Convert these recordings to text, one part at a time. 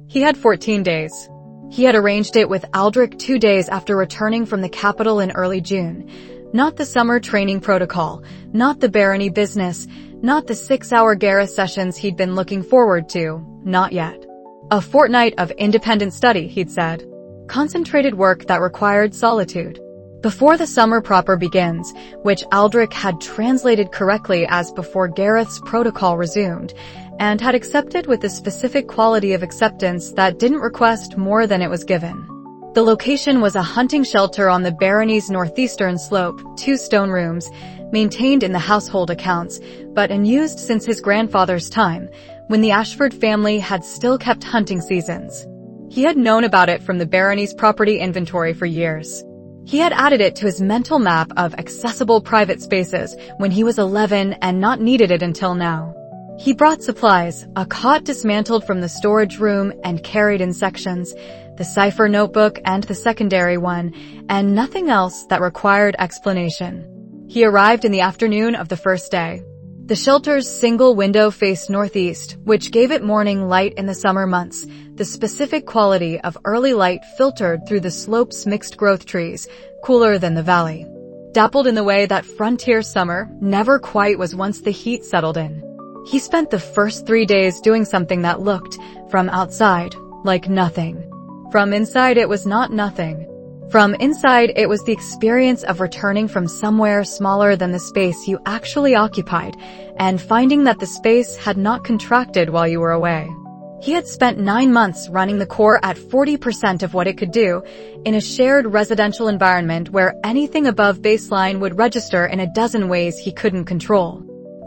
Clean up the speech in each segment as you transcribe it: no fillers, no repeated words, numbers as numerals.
He had 14 days. He had arranged it with Aldrich 2 days after returning from the capital in early June. Not the summer training protocol, not the barony business, not the 6-hour Gareth sessions he'd been looking forward to, not yet. A fortnight of independent study, he'd said. Concentrated work that required solitude. Before the summer proper begins, which Aldrich had translated correctly as before Gareth's protocol resumed, and had accepted with the specific quality of acceptance that didn't request more than it was given. The location was a hunting shelter on the barony's northeastern slope, 2 stone rooms, maintained in the household accounts, but unused since his grandfather's time, when the Ashford family had still kept hunting seasons. He had known about it from the barony's property inventory for years. He had added it to his mental map of accessible private spaces when he was 11 and not needed it until now. He brought supplies, a cot dismantled from the storage room and carried in sections, the cipher notebook and the secondary one, and nothing else that required explanation. He arrived in the afternoon of the first day. The shelter's single window faced northeast, which gave it morning light in the summer months, the specific quality of early light filtered through the slope's mixed-growth trees, cooler than the valley. Dappled in the way that frontier summer never quite was once the heat settled in. He spent the first 3 days doing something that looked, from outside, like nothing. From inside it was not nothing. From inside it was the experience of returning from somewhere smaller than the space you actually occupied, and finding that the space had not contracted while you were away. He had spent 9 months running the core at 40% of what it could do, in a shared residential environment where anything above baseline would register in a dozen ways he couldn't control.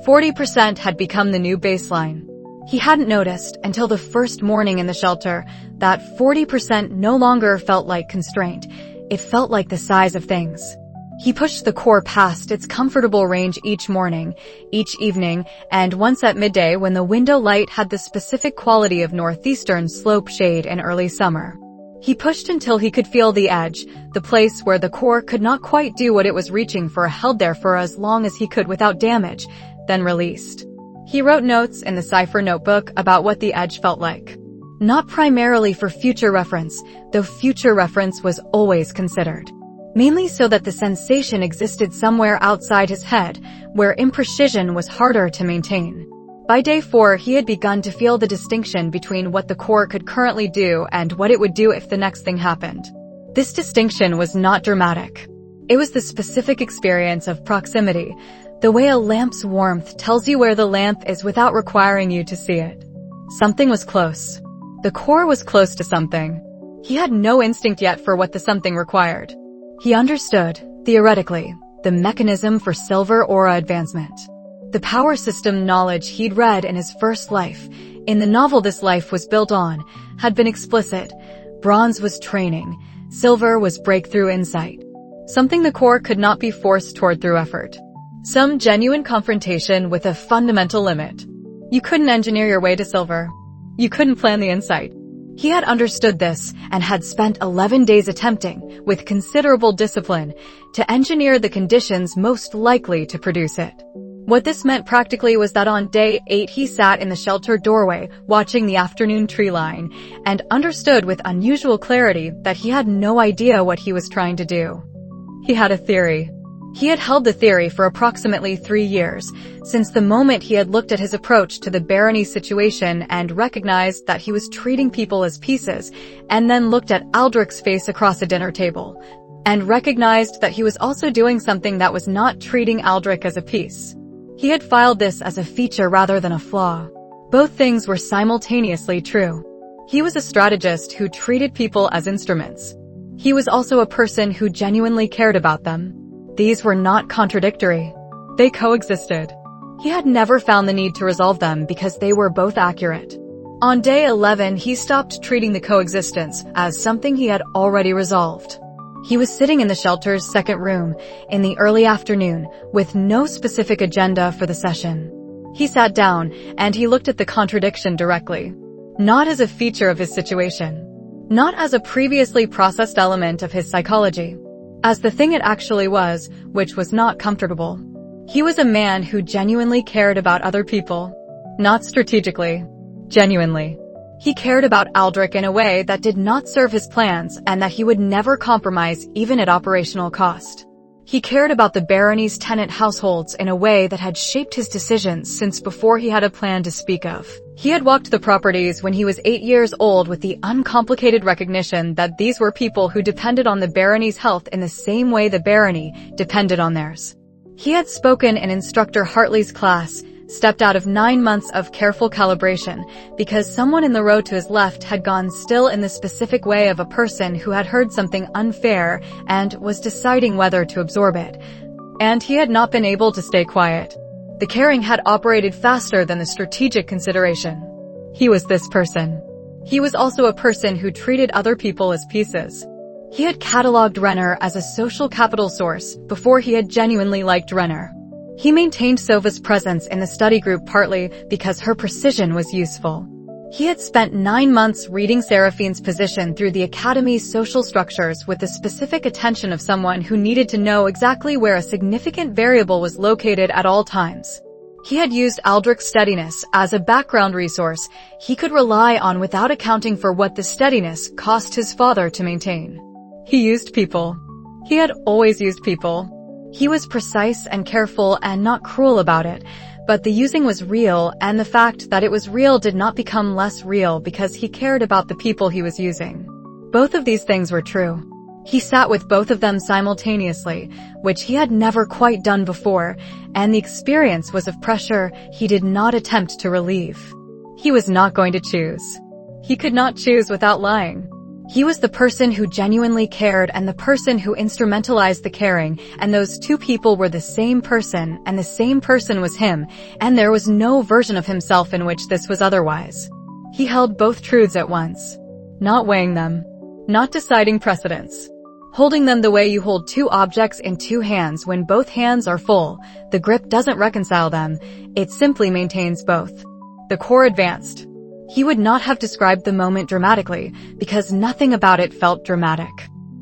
40% had become the new baseline. He hadn't noticed until the first morning in the shelter that 40% no longer felt like constraint. It felt like the size of things. He pushed the core past its comfortable range each morning, each evening, and once at midday when the window light had the specific quality of northeastern slope shade in early summer. He pushed until he could feel the edge, the place where the core could not quite do what it was reaching for, held there for as long as he could without damage, then released. He wrote notes in the cipher notebook about what the edge felt like. Not primarily for future reference, though future reference was always considered. Mainly so that the sensation existed somewhere outside his head, where imprecision was harder to maintain. By day 4, he had begun to feel the distinction between what the core could currently do and what it would do if the next thing happened. This distinction was not dramatic. It was the specific experience of proximity, the way a lamp's warmth tells you where the lamp is without requiring you to see it. Something was close. The core was close to something. He had no instinct yet for what the something required. He understood, theoretically, the mechanism for silver aura advancement. The power system knowledge he'd read in his first life, in the novel this life was built on, had been explicit. Bronze was training. Silver was breakthrough insight. Something the core could not be forced toward through effort. Some genuine confrontation with a fundamental limit. You couldn't engineer your way to silver. You couldn't plan the insight. He had understood this and had spent 11 days attempting, with considerable discipline, to engineer the conditions most likely to produce it. What this meant practically was that on day 8 he sat in the shelter doorway watching the afternoon tree line, and understood with unusual clarity that he had no idea what he was trying to do. He had a theory. He had held the theory for approximately 3 years, since the moment he had looked at his approach to the barony situation and recognized that he was treating people as pieces, and then looked at Aldrich's face across a dinner table, and recognized that he was also doing something that was not treating Aldrich as a piece. He had filed this as a feature rather than a flaw. Both things were simultaneously true. He was a strategist who treated people as instruments. He was also a person who genuinely cared about them. These were not contradictory. They coexisted. He had never found the need to resolve them because they were both accurate. On day 11, he stopped treating the coexistence as something he had already resolved. He was sitting in the shelter's second room in the early afternoon with no specific agenda for the session. He sat down and he looked at the contradiction directly. Not as a feature of his situation. Not as a previously processed element of his psychology. As the thing it actually was, which was not comfortable. He was a man who genuinely cared about other people. Not strategically. Genuinely. He cared about Aldrich in a way that did not serve his plans and that he would never compromise even at operational cost. He cared about the barony's tenant households in a way that had shaped his decisions since before he had a plan to speak of. He had walked the properties when he was 8 years old with the uncomplicated recognition that these were people who depended on the barony's health in the same way the barony depended on theirs. He had spoken in Instructor Hartley's class, stepped out of 9 months of careful calibration, because someone in the row to his left had gone still in the specific way of a person who had heard something unfair and was deciding whether to absorb it. And he had not been able to stay quiet. The caring had operated faster than the strategic consideration. He was this person. He was also a person who treated other people as pieces. He had catalogued Renner as a social capital source before he had genuinely liked Renner. He maintained Sova's presence in the study group partly because her precision was useful. He had spent 9 months reading Seraphine's position through the Academy's social structures with the specific attention of someone who needed to know exactly where a significant variable was located at all times. He had used Aldrich's steadiness as a background resource he could rely on without accounting for what the steadiness cost his father to maintain. He used people. He had always used people. He was precise and careful and not cruel about it, but the using was real, and the fact that it was real did not become less real because he cared about the people he was using. Both of these things were true. He sat with both of them simultaneously, which he had never quite done before, and the experience was of pressure he did not attempt to relieve. He was not going to choose. He could not choose without lying. He was the person who genuinely cared and the person who instrumentalized the caring, and those two people were the same person, and the same person was him, and there was no version of himself in which this was otherwise. He held both truths at once, not weighing them, not deciding precedence. Holding them the way you hold two objects in two hands when both hands are full, the grip doesn't reconcile them, it simply maintains both. The core advanced. He would not have described the moment dramatically, because nothing about it felt dramatic.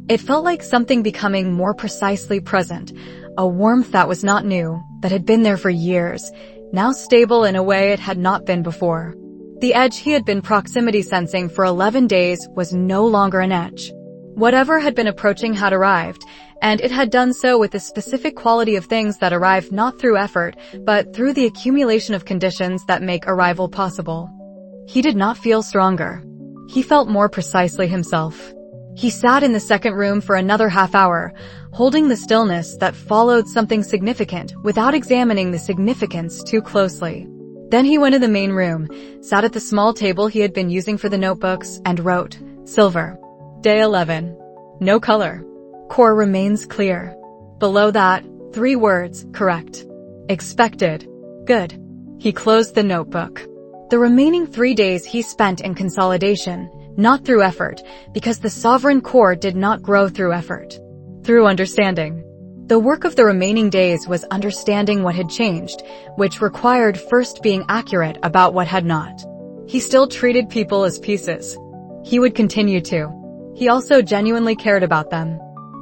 It felt like something becoming more precisely present, a warmth that was not new, that had been there for years, now stable in a way it had not been before. The edge he had been proximity sensing for 11 days was no longer an edge. Whatever had been approaching had arrived, and it had done so with the specific quality of things that arrive not through effort, but through the accumulation of conditions that make arrival possible. He did not feel stronger. He felt more precisely himself. He sat in the second room for another half hour, holding the stillness that followed something significant without examining the significance too closely. Then he went to the main room, sat at the small table he had been using for the notebooks, and wrote, Silver. Day 11. No color. Core remains clear. Below that, 3 words, correct. Expected. Good. He closed the notebook. The remaining 3 days he spent in consolidation, not through effort, because the sovereign core did not grow through effort. Through understanding. The work of the remaining days was understanding what had changed, which required first being accurate about what had not. He still treated people as pieces. He would continue to. He also genuinely cared about them.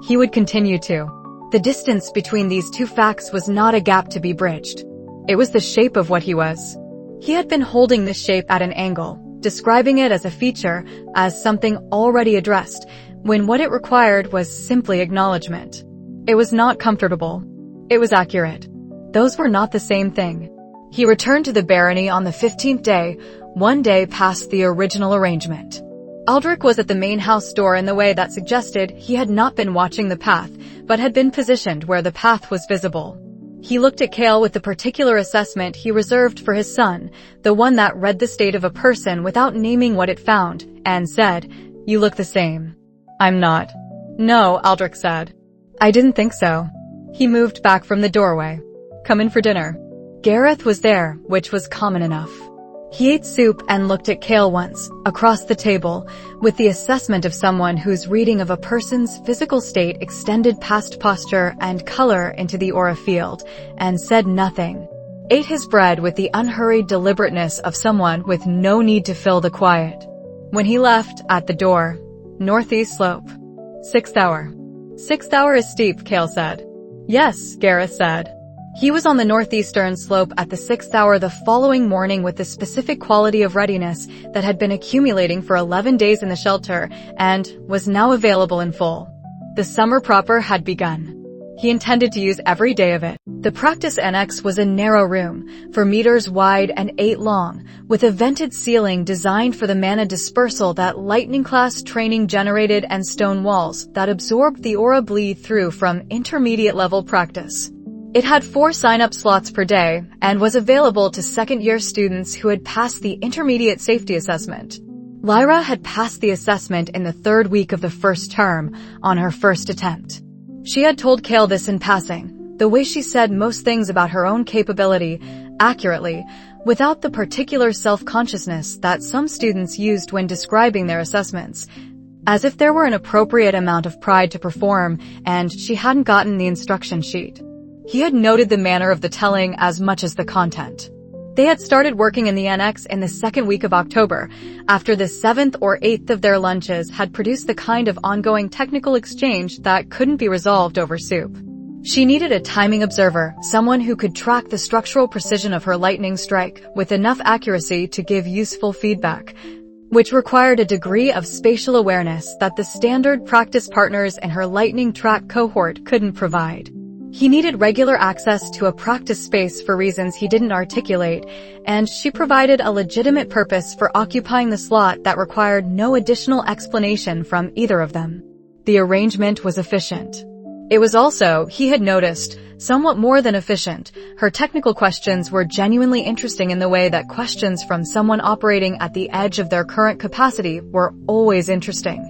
He would continue to. The distance between these two facts was not a gap to be bridged. It was the shape of what he was. He had been holding this shape at an angle, describing it as a feature, as something already addressed, when what it required was simply acknowledgement. It was not comfortable. It was accurate. Those were not the same thing. He returned to the barony on the 15th day, 1 day past the original arrangement. Aldrich was at the main house door in the way that suggested he had not been watching the path, but had been positioned where the path was visible. He looked at Kael with the particular assessment he reserved for his son, the one that read the state of a person without naming what it found, and said, You look the same. I'm not. No, Aldrich said. I didn't think so. He moved back from the doorway. Come in for dinner. Gareth was there, which was common enough. He ate soup and looked at Kael once, across the table, with the assessment of someone whose reading of a person's physical state extended past posture and color into the aura field, and said nothing. Ate his bread with the unhurried deliberateness of someone with no need to fill the quiet. When he left, at the door, northeast slope. 6th hour. 6th hour is steep, Kael said. Yes, Gareth said. He was on the northeastern slope at the 6th hour the following morning with the specific quality of readiness that had been accumulating for 11 days in the shelter and was now available in full. The summer proper had begun. He intended to use every day of it. The practice annex was a narrow room, 4 meters wide and 8 long, with a vented ceiling designed for the mana dispersal that lightning-class training generated and stone walls that absorbed the aura bleed through from intermediate-level practice. It had 4 sign-up slots per day and was available to second-year students who had passed the intermediate safety assessment. Lyra had passed the assessment in the 3rd week of the first term on her first attempt. She had told Kael this in passing, the way she said most things about her own capability, accurately, without the particular self-consciousness that some students used when describing their assessments, as if there were an appropriate amount of pride to perform and she hadn't gotten the instruction sheet. He had noted the manner of the telling as much as the content. They had started working in the annex in the 2nd week of October, after the 7th or 8th of their lunches had produced the kind of ongoing technical exchange that couldn't be resolved over soup. She needed a timing observer, someone who could track the structural precision of her lightning strike with enough accuracy to give useful feedback, which required a degree of spatial awareness that the standard practice partners in her lightning track cohort couldn't provide. He needed regular access to a practice space for reasons he didn't articulate, and she provided a legitimate purpose for occupying the slot that required no additional explanation from either of them. The arrangement was efficient. It was also, he had noticed, somewhat more than efficient. Her technical questions were genuinely interesting in the way that questions from someone operating at the edge of their current capacity were always interesting.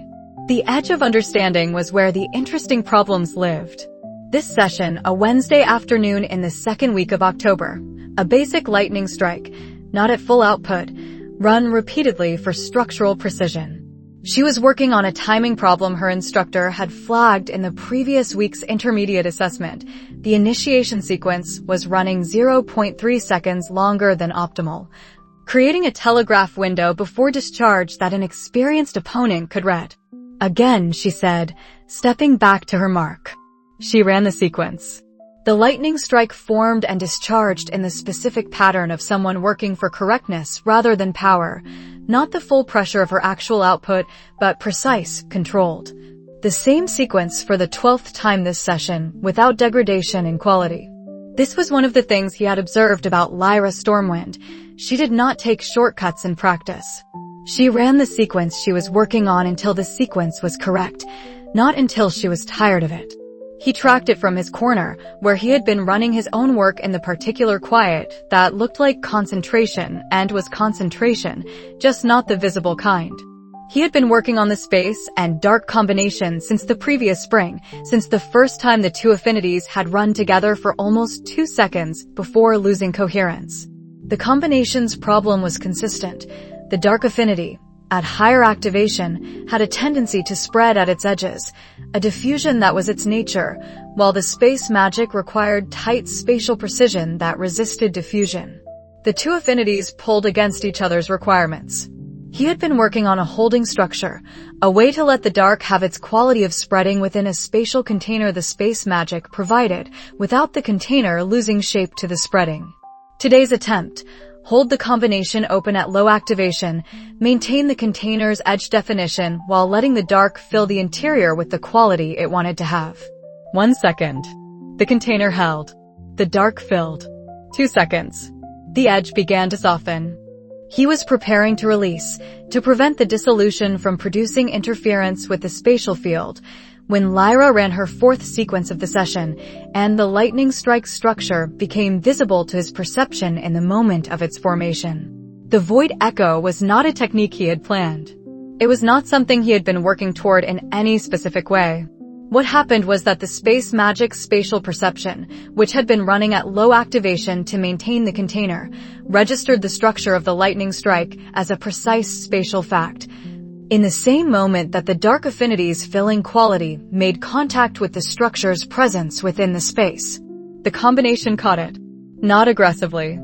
The edge of understanding was where the interesting problems lived. This session, a Wednesday afternoon in the 2nd week of October, a basic lightning strike, not at full output, run repeatedly for structural precision. She was working on a timing problem her instructor had flagged in the previous week's intermediate assessment. The initiation sequence was running 0.3 seconds longer than optimal, creating a telegraph window before discharge that an experienced opponent could read. Again, she said, stepping back to her mark. She ran the sequence. The lightning strike formed and discharged in the specific pattern of someone working for correctness rather than power, not the full pressure of her actual output, but precise, controlled. The same sequence for the 12th time this session, without degradation in quality. This was one of the things he had observed about Lyra Stormwind. She did not take shortcuts in practice. She ran the sequence she was working on until the sequence was correct, not until she was tired of it. He tracked it from his corner, where he had been running his own work in the particular quiet that looked like concentration and was concentration, just not the visible kind. He had been working on the space and dark combination since the previous spring, since the first time the 2 affinities had run together for almost 2 seconds before losing coherence. The combination's problem was consistent. The dark affinity, at higher activation, had a tendency to spread at its edges, a diffusion that was its nature, while the space magic required tight spatial precision that resisted diffusion. The 2 affinities pulled against each other's requirements. He had been working on a holding structure, a way to let the dark have its quality of spreading within a spatial container the space magic provided, without the container losing shape to the spreading. Today's attempt: hold the combination open at low activation, maintain the container's edge definition while letting the dark fill the interior with the quality it wanted to have. 1 second. The container held. The dark filled. 2 seconds. The edge began to soften. He was preparing to release, to prevent the dissolution from producing interference with the spatial field, when Lyra ran her 4th sequence of the session, and the lightning strike structure became visible to his perception in the moment of its formation. The void echo was not a technique he had planned. It was not something he had been working toward in any specific way. What happened was that the space magic's spatial perception, which had been running at low activation to maintain the container, registered the structure of the lightning strike as a precise spatial fact. In the same moment that the dark affinity's filling quality made contact with the structure's presence within the space, the combination caught it. Not aggressively.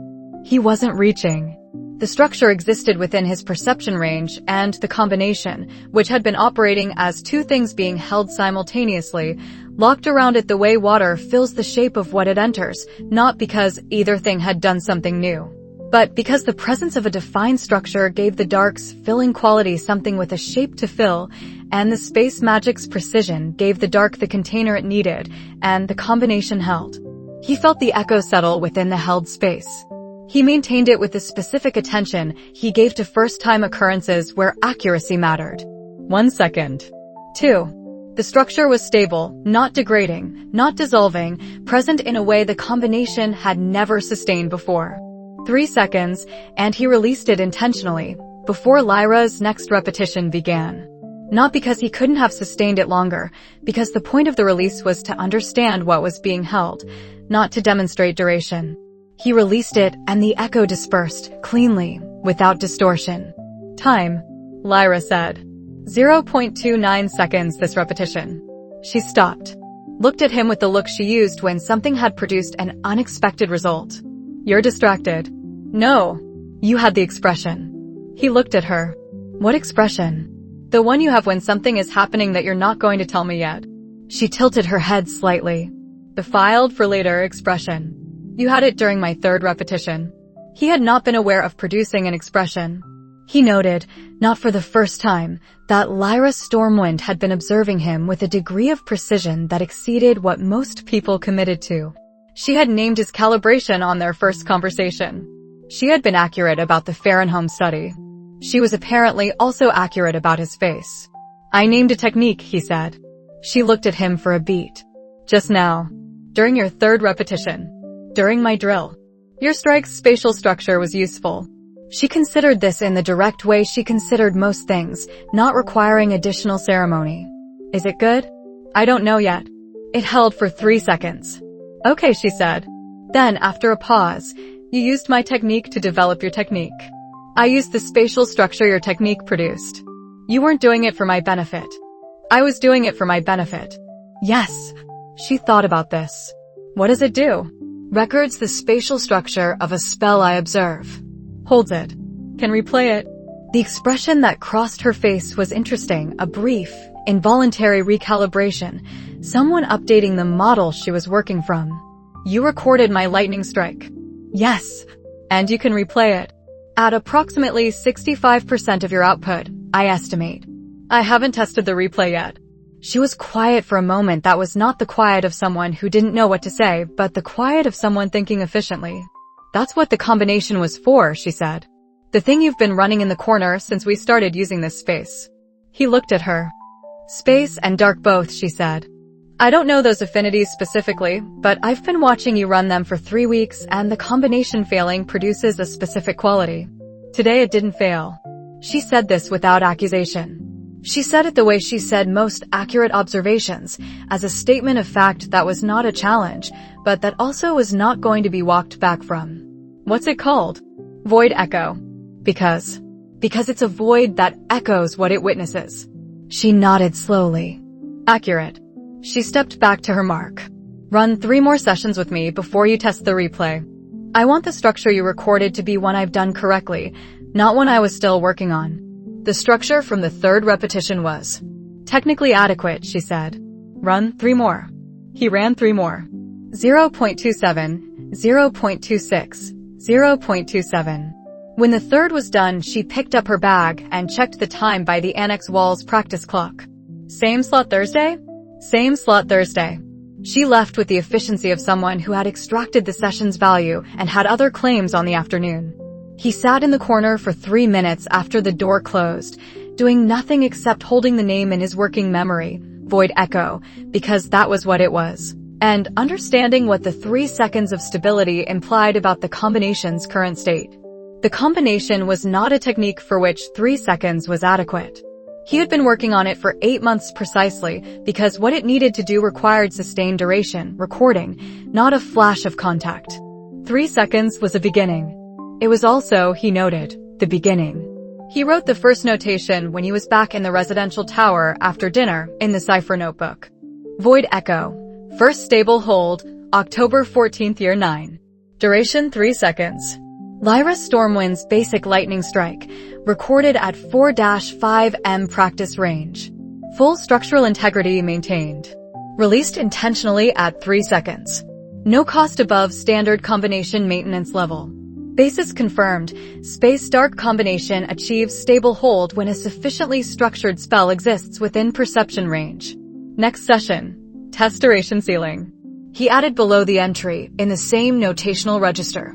He wasn't reaching. The structure existed within his perception range, and the combination, which had been operating as 2 things being held simultaneously, locked around it the way water fills the shape of what it enters, not because either thing had done something new, but because the presence of a defined structure gave the dark's filling quality something with a shape to fill, and the space magic's precision gave the dark the container it needed, and the combination held. He felt the echo settle within the held space. He maintained it with the specific attention he gave to first-time occurrences where accuracy mattered. 1 second. 2. The structure was stable, not degrading, not dissolving, present in a way the combination had never sustained before. 3 seconds, and he released it intentionally, before Lyra's next repetition began. Not because he couldn't have sustained it longer, because the point of the release was to understand what was being held, not to demonstrate duration. He released it, and the echo dispersed, cleanly, without distortion. Time, Lyra said. 0.29 seconds this repetition. She stopped, looked at him with the look she used when something had produced an unexpected result. You're distracted. No. You had the expression. He looked at her. What expression? The one you have when something is happening that you're not going to tell me yet. She tilted her head slightly. The filed for later expression. You had it during my third repetition. He had not been aware of producing an expression. He noted, not for the first time, that Lyra Stormwind had been observing him with a degree of precision that exceeded what most people committed to. She had named his calibration on their first conversation. She had been accurate about the Fahrenheit study. She was apparently also accurate about his face. I named a technique, he said. She looked at him for a beat. Just now. During your third repetition. During my drill. Your strike's spatial structure was useful. She considered this in the direct way she considered most things, not requiring additional ceremony. Is it good? I don't know yet. It held for 3 seconds. Okay, she said. Then, after a pause, you used my technique to develop your technique. I used the spatial structure your technique produced. You weren't doing it for my benefit. I was doing it for my benefit. Yes. She thought about this. What does it do? Records the spatial structure of a spell I observe. Holds it. Can replay it. The expression that crossed her face was interesting, a brief, involuntary recalibration, someone updating the model she was working from. You recorded my lightning strike. Yes. And you can replay it. At approximately 65% of your output, I estimate. I haven't tested the replay yet. She was quiet for a moment. That was not the quiet of someone who didn't know what to say, but the quiet of someone thinking efficiently. That's what the combination was for, she said. The thing you've been running in the corner since we started using this space. He looked at her. Space and dark both, she said. I don't know those affinities specifically, but I've been watching you run them for 3 weeks, and the combination failing produces a specific quality. Today it didn't fail. She said this without accusation. She said it the way she said most accurate observations, as a statement of fact that was not a challenge, but that also was not going to be walked back from. What's it called? Void echo. Because it's a void that echoes what it witnesses. She nodded slowly. Accurate. She stepped back to her mark. Run 3 more sessions with me before you test the replay. I want the structure you recorded to be one I've done correctly, not one I was still working on. The structure from the third repetition was technically adequate, she said. Run 3 more. He ran 3 more. 0.27, 0.26, 0.27. When the third was done, she picked up her bag and checked the time by the annex wall's practice clock. Same slot Thursday? Same slot Thursday. She left with the efficiency of someone who had extracted the session's value and had other claims on the afternoon. He sat in the corner for 3 minutes after the door closed, doing nothing except holding the name in his working memory, Void Echo, because that was what it was, and understanding what the 3 seconds of stability implied about the combination's current state. The combination was not a technique for which 3 seconds was adequate. He had been working on it for 8 months precisely because what it needed to do required sustained duration, recording, not a flash of contact. 3 seconds was a beginning. It was also, he noted, the beginning. He wrote the first notation when he was back in the residential tower after dinner in the cipher notebook. Void Echo. First stable hold, October 14th, year 9. Duration 3 seconds. Lyra Stormwind's basic lightning strike, recorded at 4-5 m practice range. Full structural integrity maintained. Released intentionally at 3 seconds. No cost above standard combination maintenance level. Basis confirmed. Space Dark combination achieves stable hold when a sufficiently structured spell exists within perception range. Next session. Test duration ceiling. He added below the entry, in the same notational register.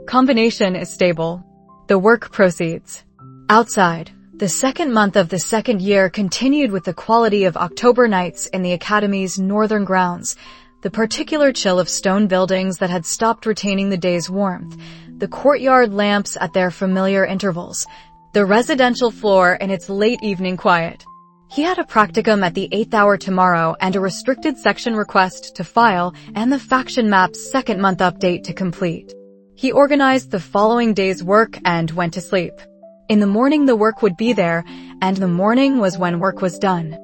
Combination is stable. The work proceeds. Outside, the second month of the second year continued with the quality of October nights in the Academy's northern grounds, the particular chill of stone buildings that had stopped retaining the day's warmth, the courtyard lamps at their familiar intervals, the residential floor in its late evening quiet. He had a practicum at the 8th hour tomorrow and a restricted section request to file and the faction map's second month update to complete. He organized the following day's work and went to sleep. In the morning the work would be there, and the morning was when work was done.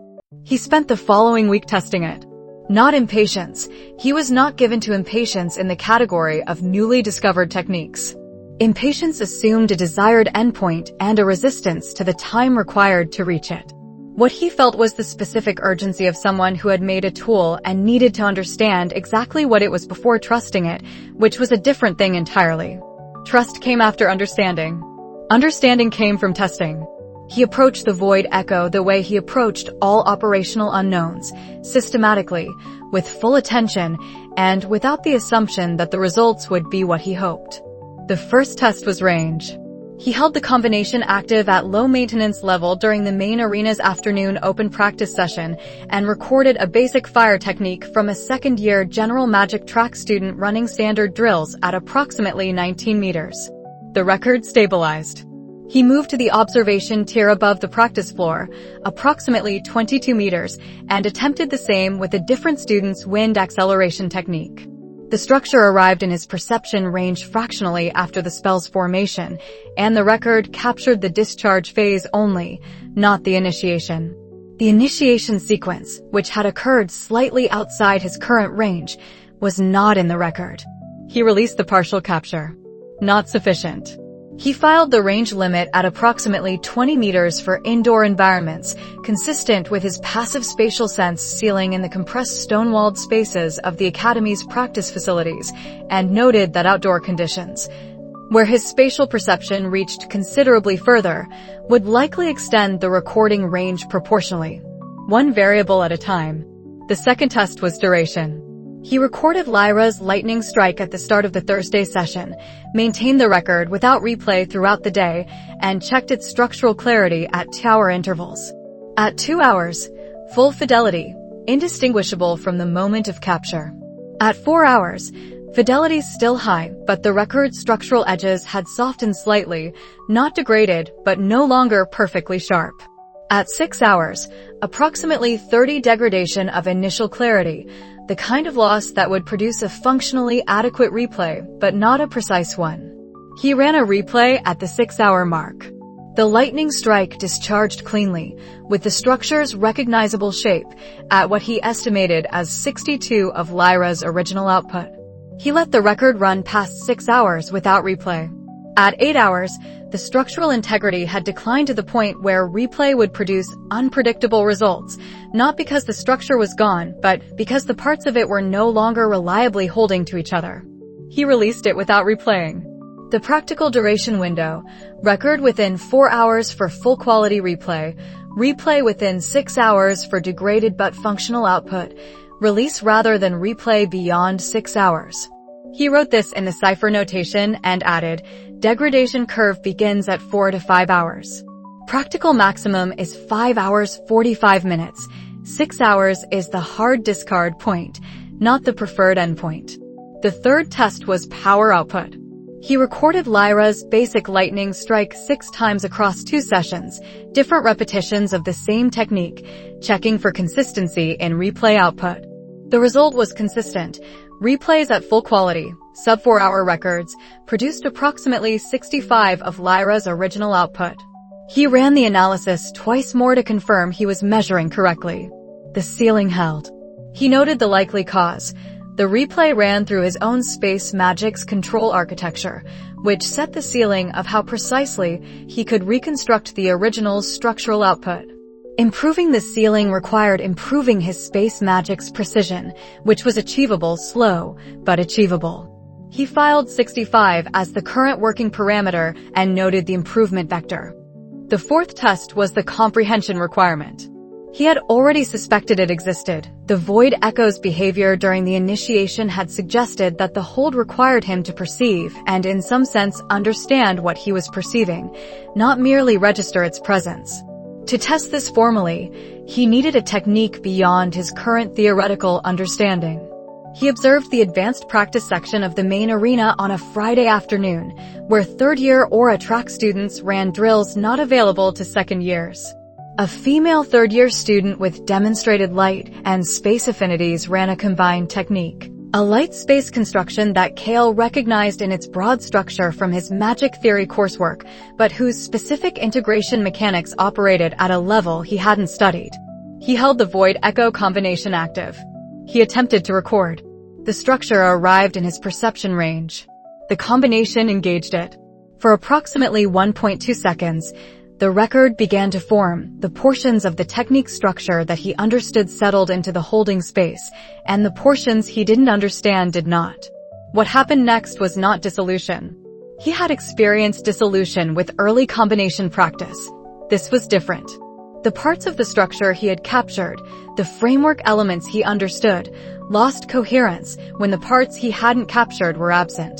He spent the following week testing it. Not impatience. He was not given to impatience in the category of newly discovered techniques. Impatience assumed a desired endpoint and a resistance to the time required to reach it. What he felt was the specific urgency of someone who had made a tool and needed to understand exactly what it was before trusting it, which was a different thing entirely. Trust came after understanding. Understanding came from testing. He approached the void echo the way he approached all operational unknowns, systematically, with full attention, and without the assumption that the results would be what he hoped. The first test was range. He held the combination active at low maintenance level during the main arena's afternoon open practice session and recorded a basic fire technique from a second-year general magic track student running standard drills at approximately 19 meters. The record stabilized. He moved to the observation tier above the practice floor, approximately 22 meters, and attempted the same with a different student's wind acceleration technique. The structure arrived in his perception range fractionally after the spell's formation, and the record captured the discharge phase only, not the initiation. The initiation sequence, which had occurred slightly outside his current range, was not in the record. He released the partial capture. Not sufficient. He filed the range limit at approximately 20 meters for indoor environments, consistent with his passive spatial sense ceiling in the compressed stone-walled spaces of the Academy's practice facilities, and noted that outdoor conditions, where his spatial perception reached considerably further, would likely extend the recording range proportionally. One variable at a time. The second test was duration. He recorded Lyra's lightning strike at the start of the Thursday session, maintained the record without replay throughout the day, and checked its structural clarity at 2-hour intervals. At 2 hours, full fidelity, indistinguishable from the moment of capture. At 4 hours, fidelity still high, but the record's structural edges had softened slightly, not degraded, but no longer perfectly sharp. At 6 hours, approximately 30 degradation of initial clarity, the kind of loss that would produce a functionally adequate replay, but not a precise one. He ran a replay at the 6-hour mark. The lightning strike discharged cleanly, with the structure's recognizable shape, at what he estimated as 62 of Lyra's original output. He let the record run past 6 hours without replay. At 8 hours, the structural integrity had declined to the point where replay would produce unpredictable results, not because the structure was gone, but because the parts of it were no longer reliably holding to each other. He released it without replaying. The practical duration window, record within 4 hours for full quality replay, replay within 6 hours for degraded but functional output, release rather than replay beyond 6 hours. He wrote this in the cipher notation and added, degradation curve begins at 4 to 5 hours. Practical maximum is 5 hours 45 minutes. 6 hours is the hard discard point, not the preferred endpoint. The third test was power output. He recorded Lyra's basic lightning strike 6 times across 2 sessions, different repetitions of the same technique, checking for consistency in replay output. The result was consistent. Replays at full quality, sub-4-hour records, produced approximately 65 of Lyra's original output. He ran the analysis twice more to confirm he was measuring correctly. The ceiling held. He noted the likely cause. The replay ran through his own space magic's control architecture, which set the ceiling of how precisely he could reconstruct the original's structural output. Improving the ceiling required improving his space magic's precision, which was achievable, slow, but achievable. He filed 65 as the current working parameter and noted the improvement vector. The fourth test was the comprehension requirement. He had already suspected it existed. The void echo's behavior during the initiation had suggested that the hold required him to perceive and, in some sense, understand what he was perceiving, not merely register its presence. To test this formally, he needed a technique beyond his current theoretical understanding. He observed the advanced practice section of the main arena on a Friday afternoon, where third-year Aura track students ran drills not available to second years. A female third-year student with demonstrated light and space affinities ran a combined technique, a light space construction that Kael recognized in its broad structure from his magic theory coursework, but whose specific integration mechanics operated at a level he hadn't studied. He held the void echo combination active. He attempted to record. The structure arrived in his perception range. The combination engaged it. For approximately 1.2 seconds, the record began to form. The portions of the technique structure that he understood settled into the holding space, and the portions he didn't understand did not. What happened next was not dissolution. He had experienced dissolution with early combination practice. This was different. The parts of the structure he had captured, the framework elements he understood, lost coherence when the parts he hadn't captured were absent.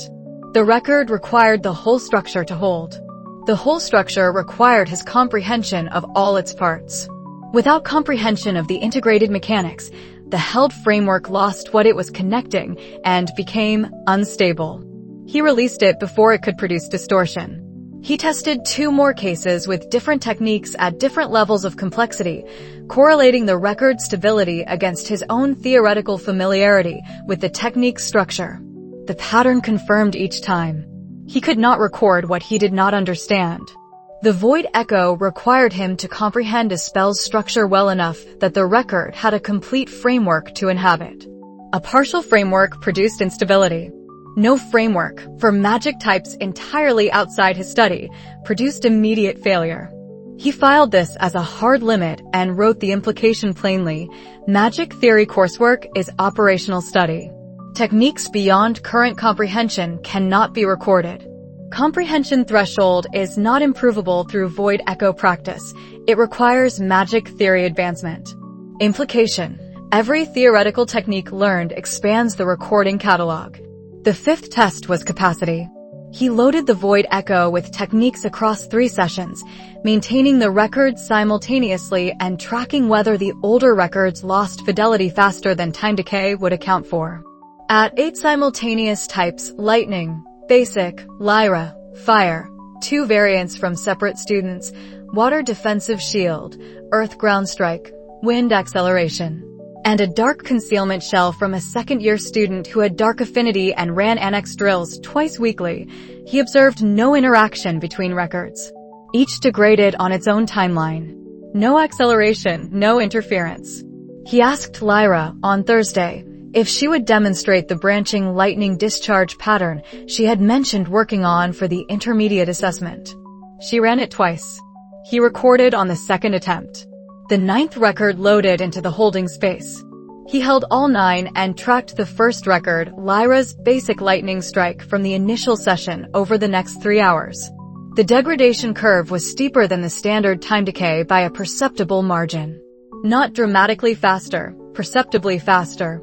The record required the whole structure to hold. The whole structure required his comprehension of all its parts. Without comprehension of the integrated mechanics, the held framework lost what it was connecting and became unstable. He released it before it could produce distortion. He tested 2 more cases with different techniques at different levels of complexity, correlating the record stability against his own theoretical familiarity with the technique structure. The pattern confirmed each time. He could not record what he did not understand. The void echo required him to comprehend a spell's structure well enough that the record had a complete framework to inhabit. A partial framework produced instability. No framework, for magic types entirely outside his study, produced immediate failure. He filed this as a hard limit and wrote the implication plainly. Magic theory coursework is operational study. Techniques beyond current comprehension cannot be recorded. Comprehension threshold is not improvable through void echo practice. It requires magic theory advancement. Implication. Every theoretical technique learned expands the recording catalog. The fifth test was capacity. He loaded the void echo with techniques across 3 sessions, maintaining the records simultaneously and tracking whether the older records lost fidelity faster than time decay would account for. At 8 simultaneous types, lightning, basic, Lyra, fire, 2 variants from separate students, water defensive shield, earth ground strike, wind acceleration, and a dark concealment shell from a second-year student who had dark affinity and ran annex drills twice weekly, he observed no interaction between records. Each degraded on its own timeline. No acceleration, no interference. He asked Lyra, on Thursday, if she would demonstrate the branching lightning discharge pattern she had mentioned working on for the intermediate assessment. She ran it twice. He recorded on the 2nd attempt. The 9th record loaded into the holding space. He held all 9 and tracked the first record, Lyra's basic lightning strike, from the initial session over the next 3 hours. The degradation curve was steeper than the standard time decay by a perceptible margin. Not dramatically faster, perceptibly faster.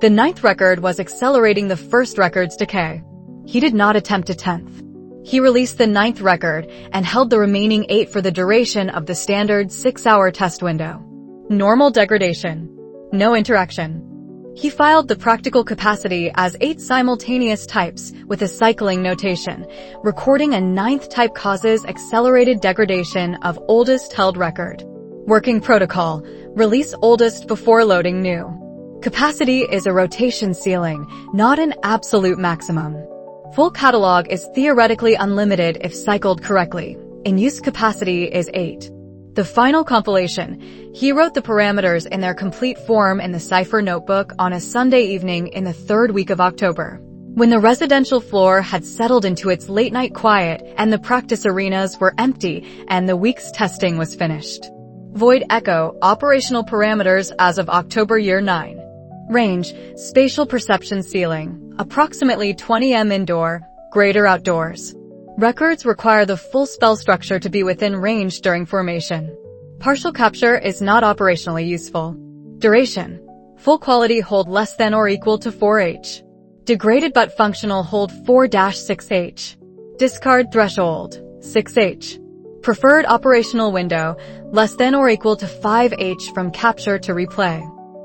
The 9th record was accelerating the first record's decay. He did not attempt a 10th. He released the 9th record and held the remaining 8 for the duration of the standard 6-hour test window. Normal degradation. No interaction. He filed the practical capacity as 8 simultaneous types with a cycling notation, recording a 9th type causes accelerated degradation of oldest held record. Working protocol. Release oldest before loading new. Capacity is a rotation ceiling, not an absolute maximum. Full catalog is theoretically unlimited if cycled correctly. In-use capacity is 8. The final compilation. He wrote the parameters in their complete form in the cipher notebook on a Sunday evening in the 3rd week of October, when the residential floor had settled into its late-night quiet and the practice arenas were empty and the week's testing was finished. Void echo, operational parameters as of October year 9. Range, spatial perception ceiling, approximately 20 m indoor, greater outdoors. Records require the full spell structure to be within range during formation. Partial capture is not operationally useful. Duration, full quality hold less than or equal to 4H. Degraded but functional hold 4-6H. Discard threshold, 6H. Preferred operational window, less than or equal to 5H from capture to replay.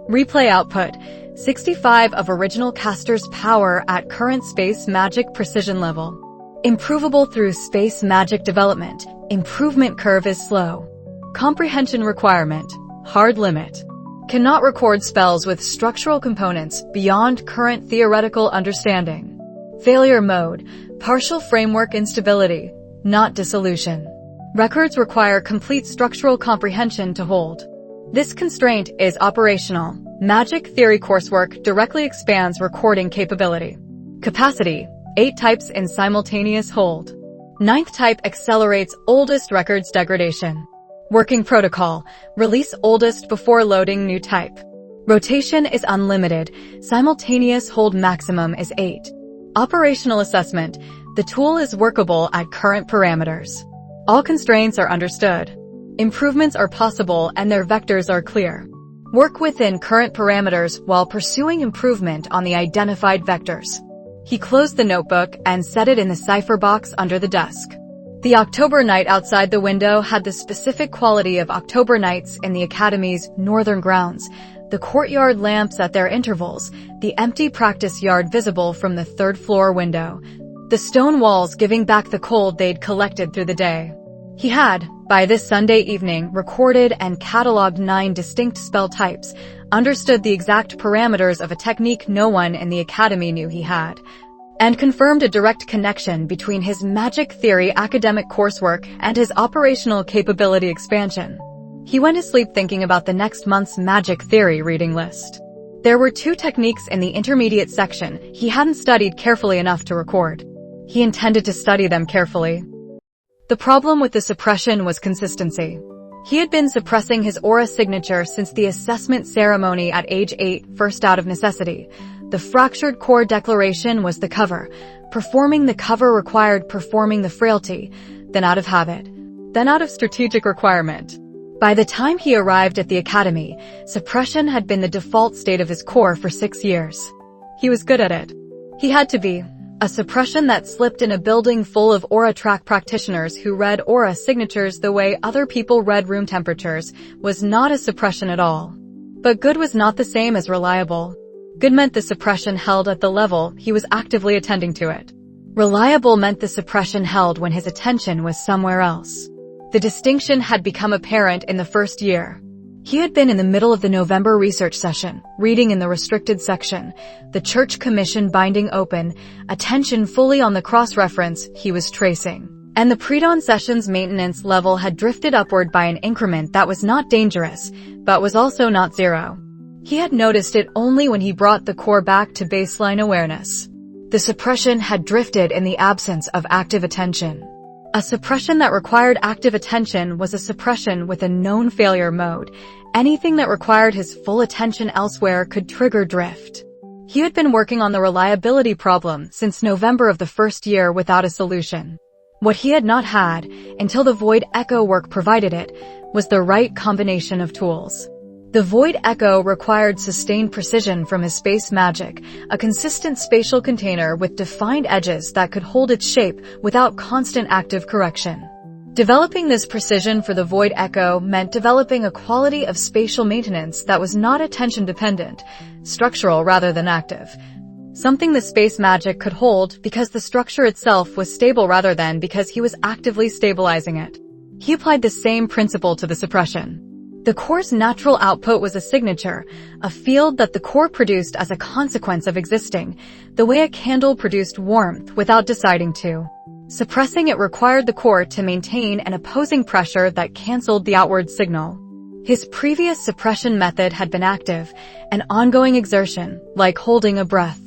Replay output, 65 of original caster's power at current space magic precision level. Improvable through space magic development, improvement curve is slow. Comprehension requirement, hard limit. Cannot record spells with structural components beyond current theoretical understanding. Failure mode, partial framework instability, not dissolution. Records require complete structural comprehension to hold. This constraint is operational. Magic theory coursework directly expands recording capability. Capacity, 8 types in simultaneous hold. 9th type accelerates oldest records degradation. Working protocol, release oldest before loading new type. Rotation is unlimited, simultaneous hold maximum is 8. Operational assessment, the tool is workable at current parameters. All constraints are understood. Improvements are possible and their vectors are clear. Work within current parameters while pursuing improvement on the identified vectors. He closed the notebook and set it in the cipher box under the desk. The October night outside the window had the specific quality of October nights in the Academy's northern grounds, the courtyard lamps at their intervals, the empty practice yard visible from the third-floor window, the stone walls giving back the cold they'd collected through the day. He had, by this Sunday evening, recorded and catalogued 9 distinct spell types, understood the exact parameters of a technique no one in the Academy knew he had, and confirmed a direct connection between his magic theory academic coursework and his operational capability expansion. He went to sleep thinking about the next month's magic theory reading list. There were 2 techniques in the intermediate section he hadn't studied carefully enough to record. He intended to study them carefully. The problem with the suppression was consistency. He had been suppressing his aura signature since the assessment ceremony at age 8, first out of necessity. The fractured core declaration was the cover. Performing the cover required performing the frailty, then out of habit, then out of strategic requirement. By the time he arrived at the Academy, suppression had been the default state of his core for 6 years. He was good at it. He had to be. A suppression that slipped in a building full of aura track practitioners who read aura signatures the way other people read room temperatures was not a suppression at all. But good was not the same as reliable. Good meant the suppression held at the level he was actively attending to it. Reliable meant the suppression held when his attention was somewhere else. The distinction had become apparent in the first year. He had been in the middle of the November research session, reading in the restricted section, the Church Commission binding open, attention fully on the cross-reference he was tracing. And the pre-dawn session's maintenance level had drifted upward by an increment that was not dangerous, but was also not zero. He had noticed it only when he brought the core back to baseline awareness. The suppression had drifted in the absence of active attention. A suppression that required active attention was a suppression with a known failure mode. Anything that required his full attention elsewhere could trigger drift. He had been working on the reliability problem since November of the first year without a solution. What he had not had, until the Void Echo work provided it, was the right combination of tools. The Void Echo required sustained precision from his space magic, a consistent spatial container with defined edges that could hold its shape without constant active correction. Developing this precision for the Void Echo meant developing a quality of spatial maintenance that was not attention-dependent, structural rather than active. Something the space magic could hold because the structure itself was stable rather than because he was actively stabilizing it. He applied the same principle to the suppression. The core's natural output was a signature, a field that the core produced as a consequence of existing, the way a candle produced warmth without deciding to. Suppressing it required the core to maintain an opposing pressure that canceled the outward signal. His previous suppression method had been active, an ongoing exertion, like holding a breath,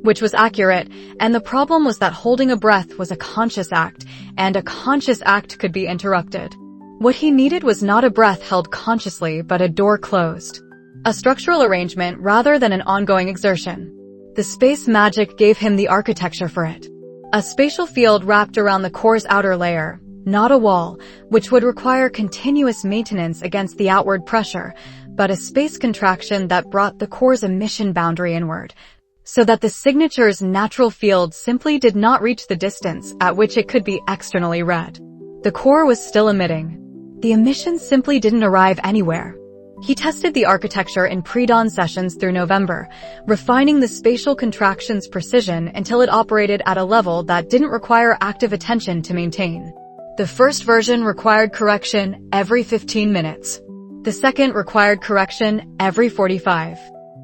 which was accurate, and the problem was that holding a breath was a conscious act, and a conscious act could be interrupted. What he needed was not a breath held consciously, but a door closed. A structural arrangement rather than an ongoing exertion. The space magic gave him the architecture for it. A spatial field wrapped around the core's outer layer, not a wall, which would require continuous maintenance against the outward pressure, but a space contraction that brought the core's emission boundary inward, so that the signature's natural field simply did not reach the distance at which it could be externally read. The core was still emitting. The emissions simply didn't arrive anywhere. He tested the architecture in pre-dawn sessions through November, refining the spatial contraction's precision until it operated at a level that didn't require active attention to maintain. The first version required correction every 15 minutes. The second required correction every 45.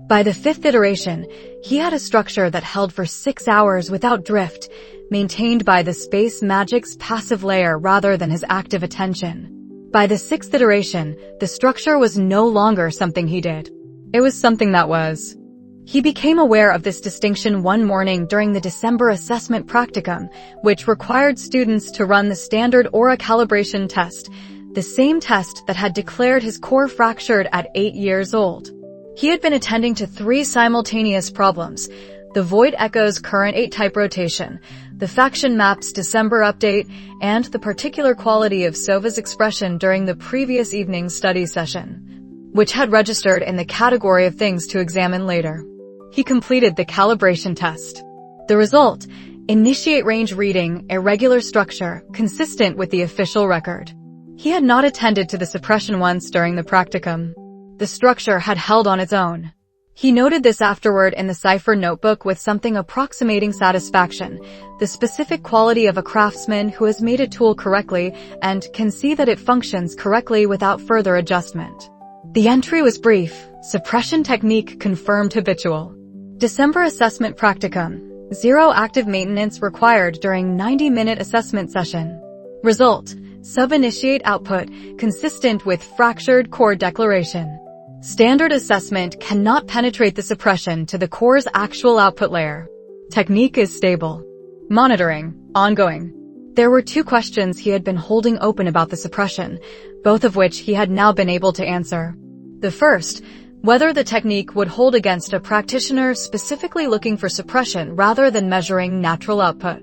By the fifth iteration, he had a structure that held for 6 hours without drift, maintained by the space magic's passive layer rather than his active attention. By the sixth iteration, the structure was no longer something he did. It was something that was. He became aware of this distinction one morning during the December assessment practicum, which required students to run the standard aura calibration test, the same test that had declared his core fractured at 8 years old. He had been attending to 3 simultaneous problems: the void echo's current 8-type rotation, the faction map's December update, and the particular quality of Sova's expression during the previous evening's study session, which had registered in the category of things to examine later. He completed the calibration test. The result: initiate range reading, irregular structure, consistent with the official record. He had not attended to the suppression once during the practicum. The structure had held on its own. He noted this afterward in the cipher notebook with something approximating satisfaction, the specific quality of a craftsman who has made a tool correctly and can see that it functions correctly without further adjustment. The entry was brief: suppression technique confirmed habitual. December assessment practicum: 0 active maintenance required during 90-minute assessment session. Result: sub-initiate output, consistent with fractured core declaration. Standard assessment cannot penetrate the suppression to the core's actual output layer. Technique is stable. Monitoring, ongoing. There were 2 questions he had been holding open about the suppression, both of which he had now been able to answer. The first, whether the technique would hold against a practitioner specifically looking for suppression rather than measuring natural output.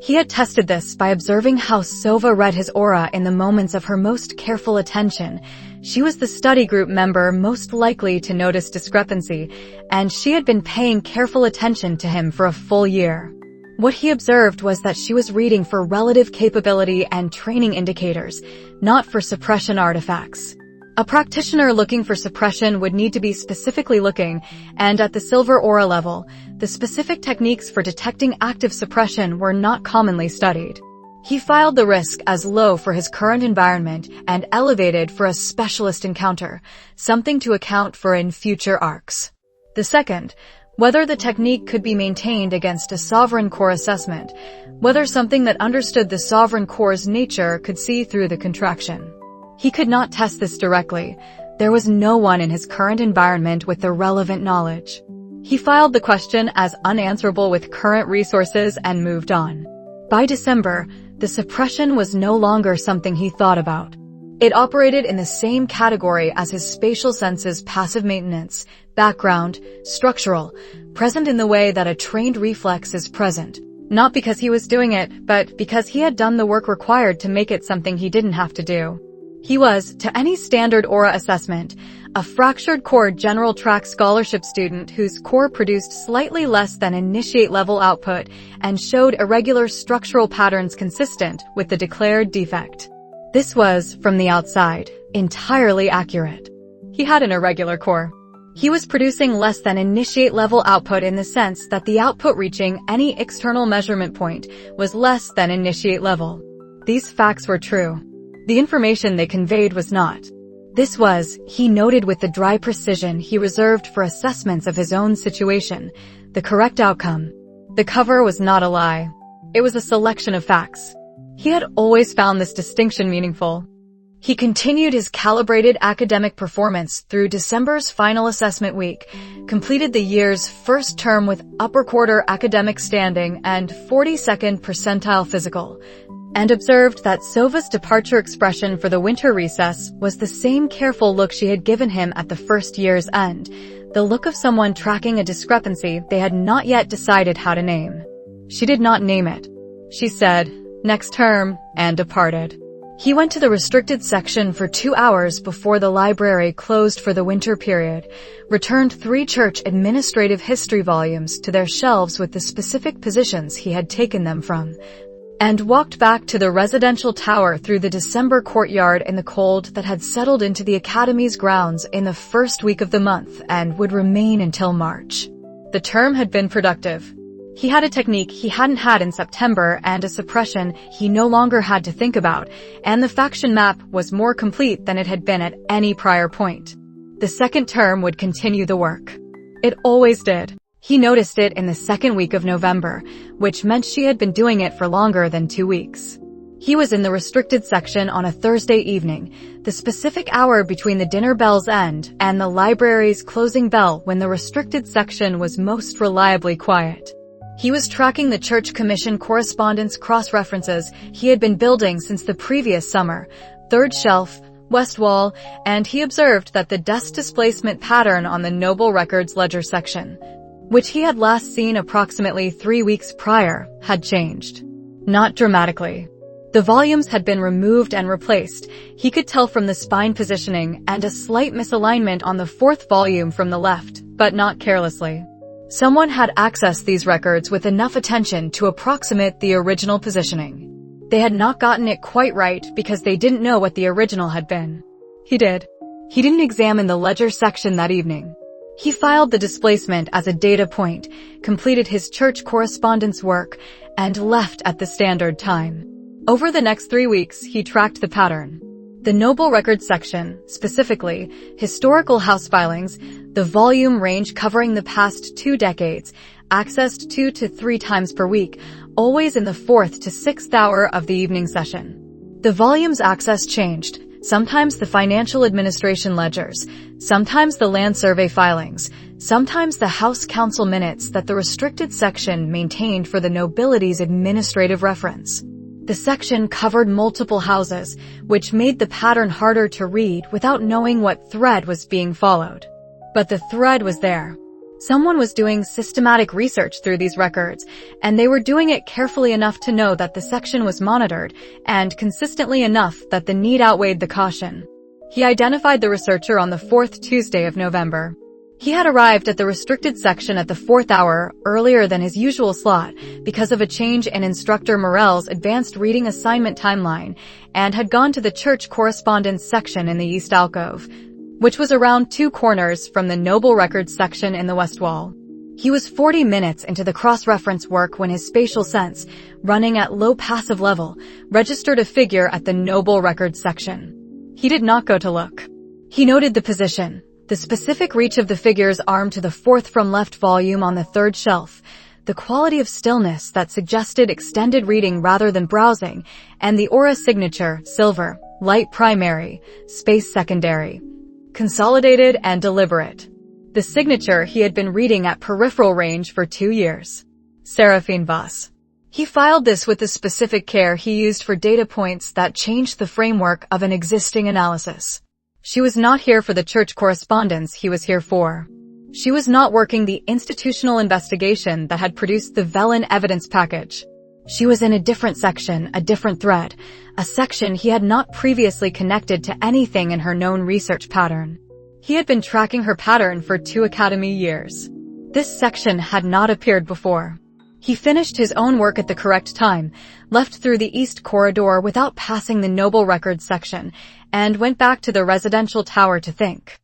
He had tested this by observing how Sova read his aura in the moments of her most careful attention. She was the study group member most likely to notice discrepancy, and she had been paying careful attention to him for a full year. What he observed was that she was reading for relative capability and training indicators, not for suppression artifacts. A practitioner looking for suppression would need to be specifically looking, and at the silver aura level, the specific techniques for detecting active suppression were not commonly studied. He filed the risk as low for his current environment and elevated for a specialist encounter, something to account for in future arcs. The second, whether the technique could be maintained against a sovereign core assessment, whether something that understood the sovereign core's nature could see through the contraction. He could not test this directly. There was no one in his current environment with the relevant knowledge. He filed the question as unanswerable with current resources and moved on. By December, the suppression was no longer something he thought about. It operated in the same category as his spatial senses' passive maintenance, background, structural, present in the way that a trained reflex is present. Not because he was doing it, but because he had done the work required to make it something he didn't have to do. He was, to any standard aura assessment, a fractured core general track scholarship student whose core produced slightly less than initiate level output and showed irregular structural patterns consistent with the declared defect. This was, from the outside, entirely accurate. He had an irregular core. He was producing less than initiate level output in the sense that the output reaching any external measurement point was less than initiate level. These facts were true. The information they conveyed was not. This was, he noted with the dry precision he reserved for assessments of his own situation, the correct outcome. The cover was not a lie. It was a selection of facts. He had always found this distinction meaningful. He continued his calibrated academic performance through December's final assessment week, completed the year's first term with upper quarter academic standing and 42nd percentile physical. and observed that Sova's departure expression for the winter recess was the same careful look she had given him at the first year's end, the look of someone tracking a discrepancy they had not yet decided how to name. She did not name it. She said, "Next term," and departed. He went to the restricted section for 2 hours before the library closed for the winter period, returned 3 church administrative history volumes to their shelves with the specific positions he had taken them from, and walked back to the residential tower through the December courtyard in the cold that had settled into the academy's grounds in the first week of the month and would remain until March. The term had been productive. He had a technique he hadn't had in September and a suppression he no longer had to think about, and the faction map was more complete than it had been at any prior point. The second term would continue the work. It always did. He noticed it in the second week of November, which meant she had been doing it for longer than 2 weeks. He was in the restricted section on a Thursday evening, the specific hour between the dinner bell's end and the library's closing bell when the restricted section was most reliably quiet. He was tracking the Church Commission correspondence cross-references he had been building since the previous summer, third shelf, west wall, and he observed that the desk displacement pattern on the Noble Records ledger section, which he had last seen approximately 3 weeks prior, had changed. Not dramatically. The volumes had been removed and replaced. He could tell from the spine positioning and a slight misalignment on the 4th volume from the left, but not carelessly. Someone had accessed these records with enough attention to approximate the original positioning. They had not gotten it quite right because they didn't know what the original had been. He did. He didn't examine the ledger section that evening. He filed the displacement as a data point, completed his church correspondence work, and left at the standard time. Over the next 3 weeks, he tracked the pattern. The Noble Records section, specifically, historical house filings, the volume range covering the past 2 decades, accessed 2 to 3 times per week, always in the 4th to 6th hour of the evening session. The volume's access changed, sometimes the financial administration ledgers, sometimes the land survey filings, sometimes the House Council minutes that the restricted section maintained for the nobility's administrative reference. The section covered multiple houses, which made the pattern harder to read without knowing what thread was being followed. But the thread was there. Someone was doing systematic research through these records, and they were doing it carefully enough to know that the section was monitored, and consistently enough that the need outweighed the caution. He identified the researcher on the 4th Tuesday of November. He had arrived at the restricted section at the 4th hour, earlier than his usual slot, because of a change in Instructor Morell's advanced reading assignment timeline, and had gone to the church correspondence section in the East Alcove, which was around 2 corners from the Noble Records section in the West Wall. He was 40 minutes into the cross-reference work when his spatial sense, running at low passive level, registered a figure at the Noble Records section. He did not go to look. He noted the position, the specific reach of the figure's arm to the 4th from left volume on the 3rd shelf, the quality of stillness that suggested extended reading rather than browsing, and the aura signature, silver, light primary, space secondary, consolidated and deliberate. The signature he had been reading at peripheral range for 2 years. Seraphine Voss. He filed this with the specific care he used for data points that changed the framework of an existing analysis. She was not here for the church correspondence he was here for. She was not working the institutional investigation that had produced the Velen evidence package. She was in a different section, a different thread, a section he had not previously connected to anything in her known research pattern. He had been tracking her pattern for 2 academy years. This section had not appeared before. He finished his own work at the correct time, left through the east corridor without passing the Noble Records section, and went back to the residential tower to think.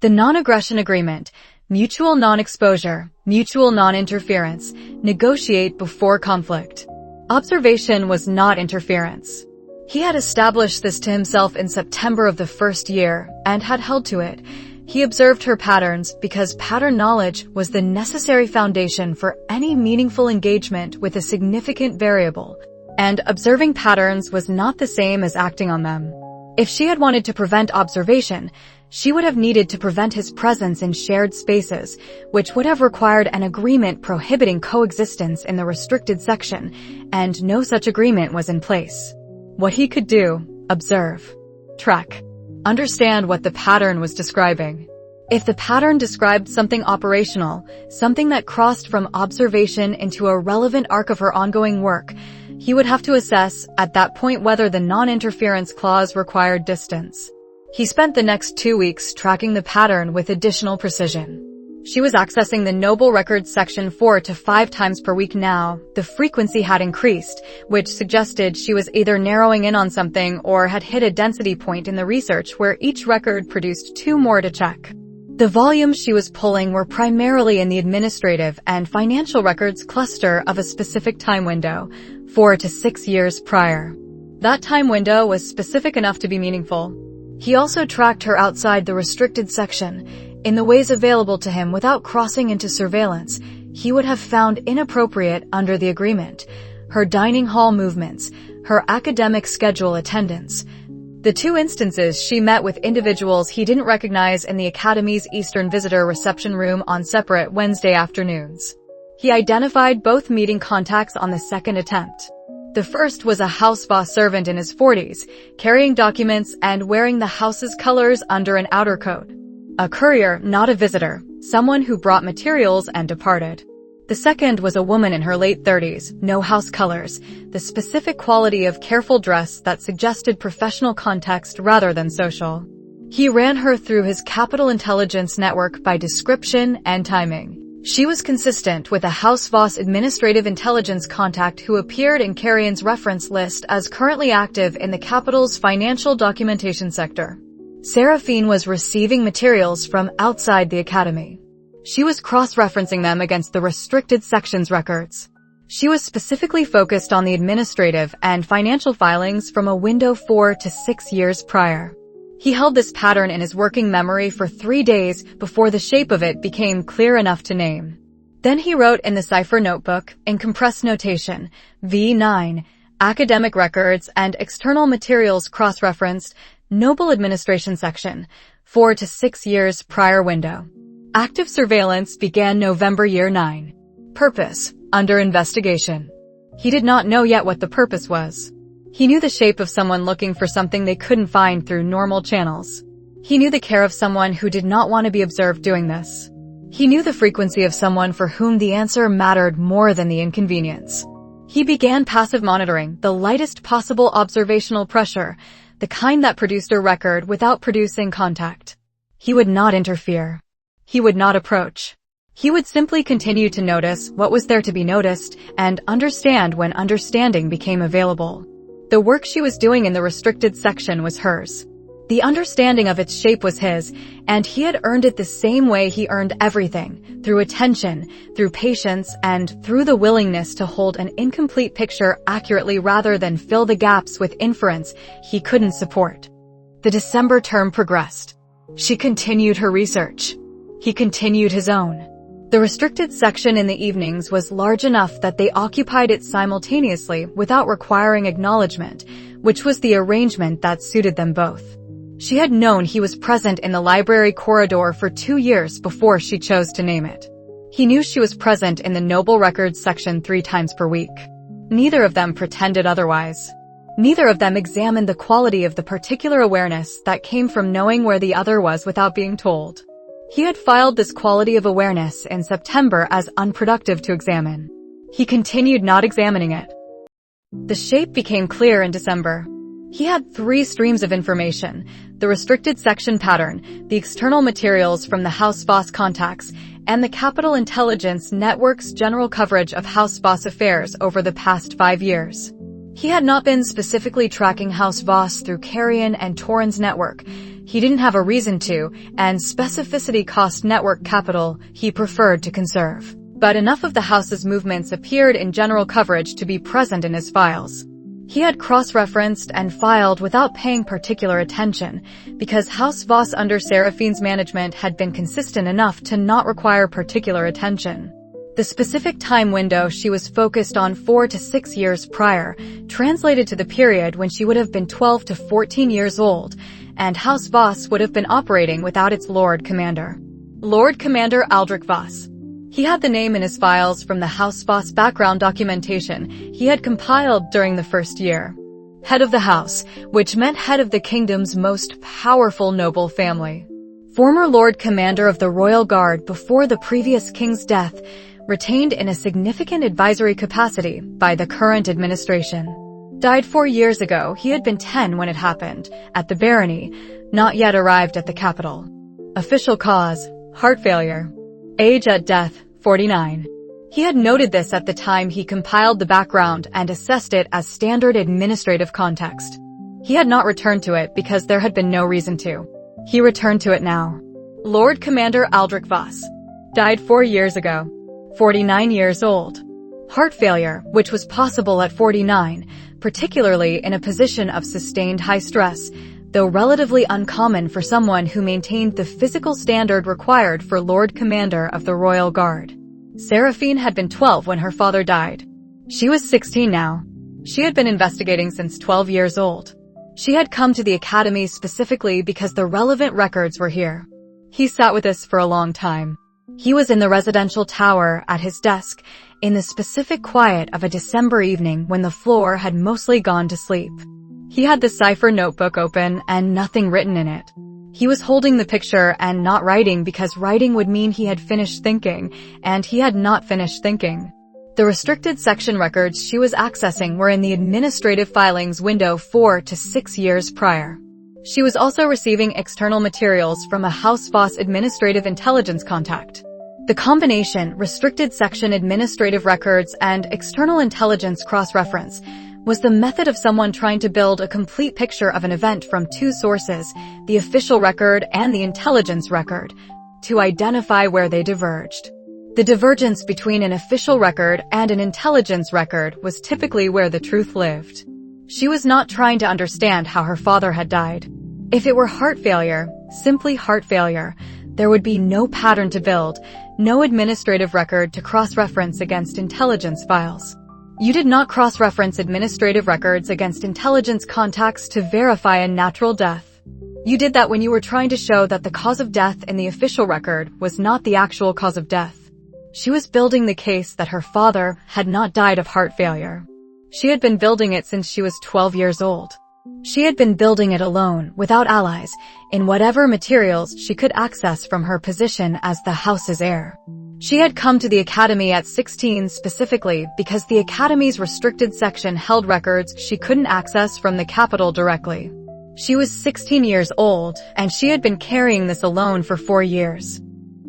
The non-aggression agreement, mutual non-exposure, mutual non-interference, negotiate before conflict. Observation was not interference. He had established this to himself in September of the first year, and had held to it. He observed her patterns because pattern knowledge was the necessary foundation for any meaningful engagement with a significant variable, and observing patterns was not the same as acting on them. If she had wanted to prevent observation, She would have needed to prevent his presence in shared spaces, which would have required an agreement prohibiting coexistence in the restricted section, and no such agreement was in place. What he could do: observe, track, understand what the pattern was describing. If the pattern described something operational, something that crossed from observation into a relevant arc of her ongoing work, he would have to assess at that point whether the non-interference clause required distance. He spent the next 2 weeks tracking the pattern with additional precision. She was accessing the Noble Records section 4 to 5 times per week now. The frequency had increased, which suggested she was either narrowing in on something or had hit a density point in the research where each record produced 2 more to check. The volumes she was pulling were primarily in the administrative and financial records cluster of a specific time window, 4 to 6 years prior. That time window was specific enough to be meaningful. He also tracked her outside the restricted section, in the ways available to him without crossing into surveillance he would have found inappropriate under the agreement: her dining hall movements, her academic schedule attendance. The 2 instances she met with individuals he didn't recognize in the Academy's Eastern Visitor Reception Room on separate Wednesday afternoons. He identified both meeting contacts on the second attempt. The first was a House Voss servant in his 40s, carrying documents and wearing the house's colors under an outer coat. A courier, not a visitor, someone who brought materials and departed. The second was a woman in her late 30s, no house colors, the specific quality of careful dress that suggested professional context rather than social. He ran her through his Capital Intelligence network by description and timing. She was consistent with a House Voss administrative intelligence contact who appeared in Carrion's reference list as currently active in the capital's financial documentation sector. Seraphine was receiving materials from outside the Academy. She was cross-referencing them against the restricted section's records. She was specifically focused on the administrative and financial filings from a window 4 to 6 years prior. He held this pattern in his working memory for 3 days before the shape of it became clear enough to name. Then he wrote in the cipher notebook, in compressed notation, V9, academic records and external materials cross-referenced, Noble Administration Section, 4 to 6 years prior window. Active surveillance began November year 9. Purpose: under investigation. He did not know yet what the purpose was. He knew the shape of someone looking for something they couldn't find through normal channels. He knew the care of someone who did not want to be observed doing this. He knew the frequency of someone for whom the answer mattered more than the inconvenience. He began passive monitoring, the lightest possible observational pressure, the kind that produced a record without producing contact. He would not interfere. He would not approach. He would simply continue to notice what was there to be noticed and understand when understanding became available. The work she was doing in the restricted section was hers. The understanding of its shape was his, and he had earned it the same way he earned everything, through attention, through patience, and through the willingness to hold an incomplete picture accurately rather than fill the gaps with inference he couldn't support. The December term progressed. She continued her research. He continued his own. The restricted section in the evenings was large enough that they occupied it simultaneously without requiring acknowledgement, which was the arrangement that suited them both. She had known he was present in the library corridor for 2 years before she chose to name it. He knew she was present in the Noble Records section 3 times per week. Neither of them pretended otherwise. Neither of them examined the quality of the particular awareness that came from knowing where the other was without being told. He had filed this quality of awareness in September as unproductive to examine. He continued not examining it. The shape became clear in December. He had 3 streams of information: the restricted section pattern, the external materials from the House Voss contacts, and the Capital Intelligence Network's general coverage of House Voss affairs over the past 5 years. He had not been specifically tracking House Voss through Carrion and Torrens network. He didn't have a reason to, and specificity cost network capital he preferred to conserve. But enough of the house's movements appeared in general coverage to be present in his files. He had cross-referenced and filed without paying particular attention, because House Voss under Seraphine's management had been consistent enough to not require particular attention. The specific time window she was focused on 4 to 6 years prior translated to the period when she would have been 12 to 14 years old, and House Voss would have been operating without its Lord Commander. Lord Commander Aldrich Voss. He had the name in his files from the House Voss background documentation he had compiled during the first year. Head of the house, which meant head of the kingdom's most powerful noble family. Former Lord Commander of the Royal Guard before the previous king's death, retained in a significant advisory capacity by the current administration. Died 4 years ago. He had been 10 when it happened, at the barony, not yet arrived at the capital. Official cause, heart failure. Age at death, 49. He had noted this at the time he compiled the background and assessed it as standard administrative context. He had not returned to it because there had been no reason to. He returned to it now. Lord Commander Aldrich Voss. Died 4 years ago. 49 years old. Heart failure, which was possible at 49, particularly in a position of sustained high stress, though relatively uncommon for someone who maintained the physical standard required for Lord Commander of the Royal Guard. Seraphine had been 12 when her father died. She was 16 now. She had been investigating since 12 years old. She had come to the academy specifically because the relevant records were here. He sat with us for a long time. He was in the residential tower at his desk, in the specific quiet of a December evening when the floor had mostly gone to sleep. He had the cipher notebook open and nothing written in it. He was holding the picture and not writing because writing would mean he had finished thinking, and he had not finished thinking. The restricted section records she was accessing were in the administrative filings window 4 to 6 years prior. She was also receiving external materials from a House Voss administrative intelligence contact. The combination, restricted section administrative records and external intelligence cross-reference, was the method of someone trying to build a complete picture of an event from two sources, the official record and the intelligence record, to identify where they diverged. The divergence between an official record and an intelligence record was typically where the truth lived. She was not trying to understand how her father had died. If it were heart failure, simply heart failure, there would be no pattern to build, no administrative record to cross-reference against intelligence files. You did not cross-reference administrative records against intelligence contacts to verify a natural death. You did that when you were trying to show that the cause of death in the official record was not the actual cause of death. She was building the case that her father had not died of heart failure. She had been building it since she was 12 years old. She had been building it alone, without allies, in whatever materials she could access from her position as the house's heir. She had come to the academy at 16 specifically because the academy's restricted section held records she couldn't access from the capital directly. She was 16 years old, and she had been carrying this alone for 4 years.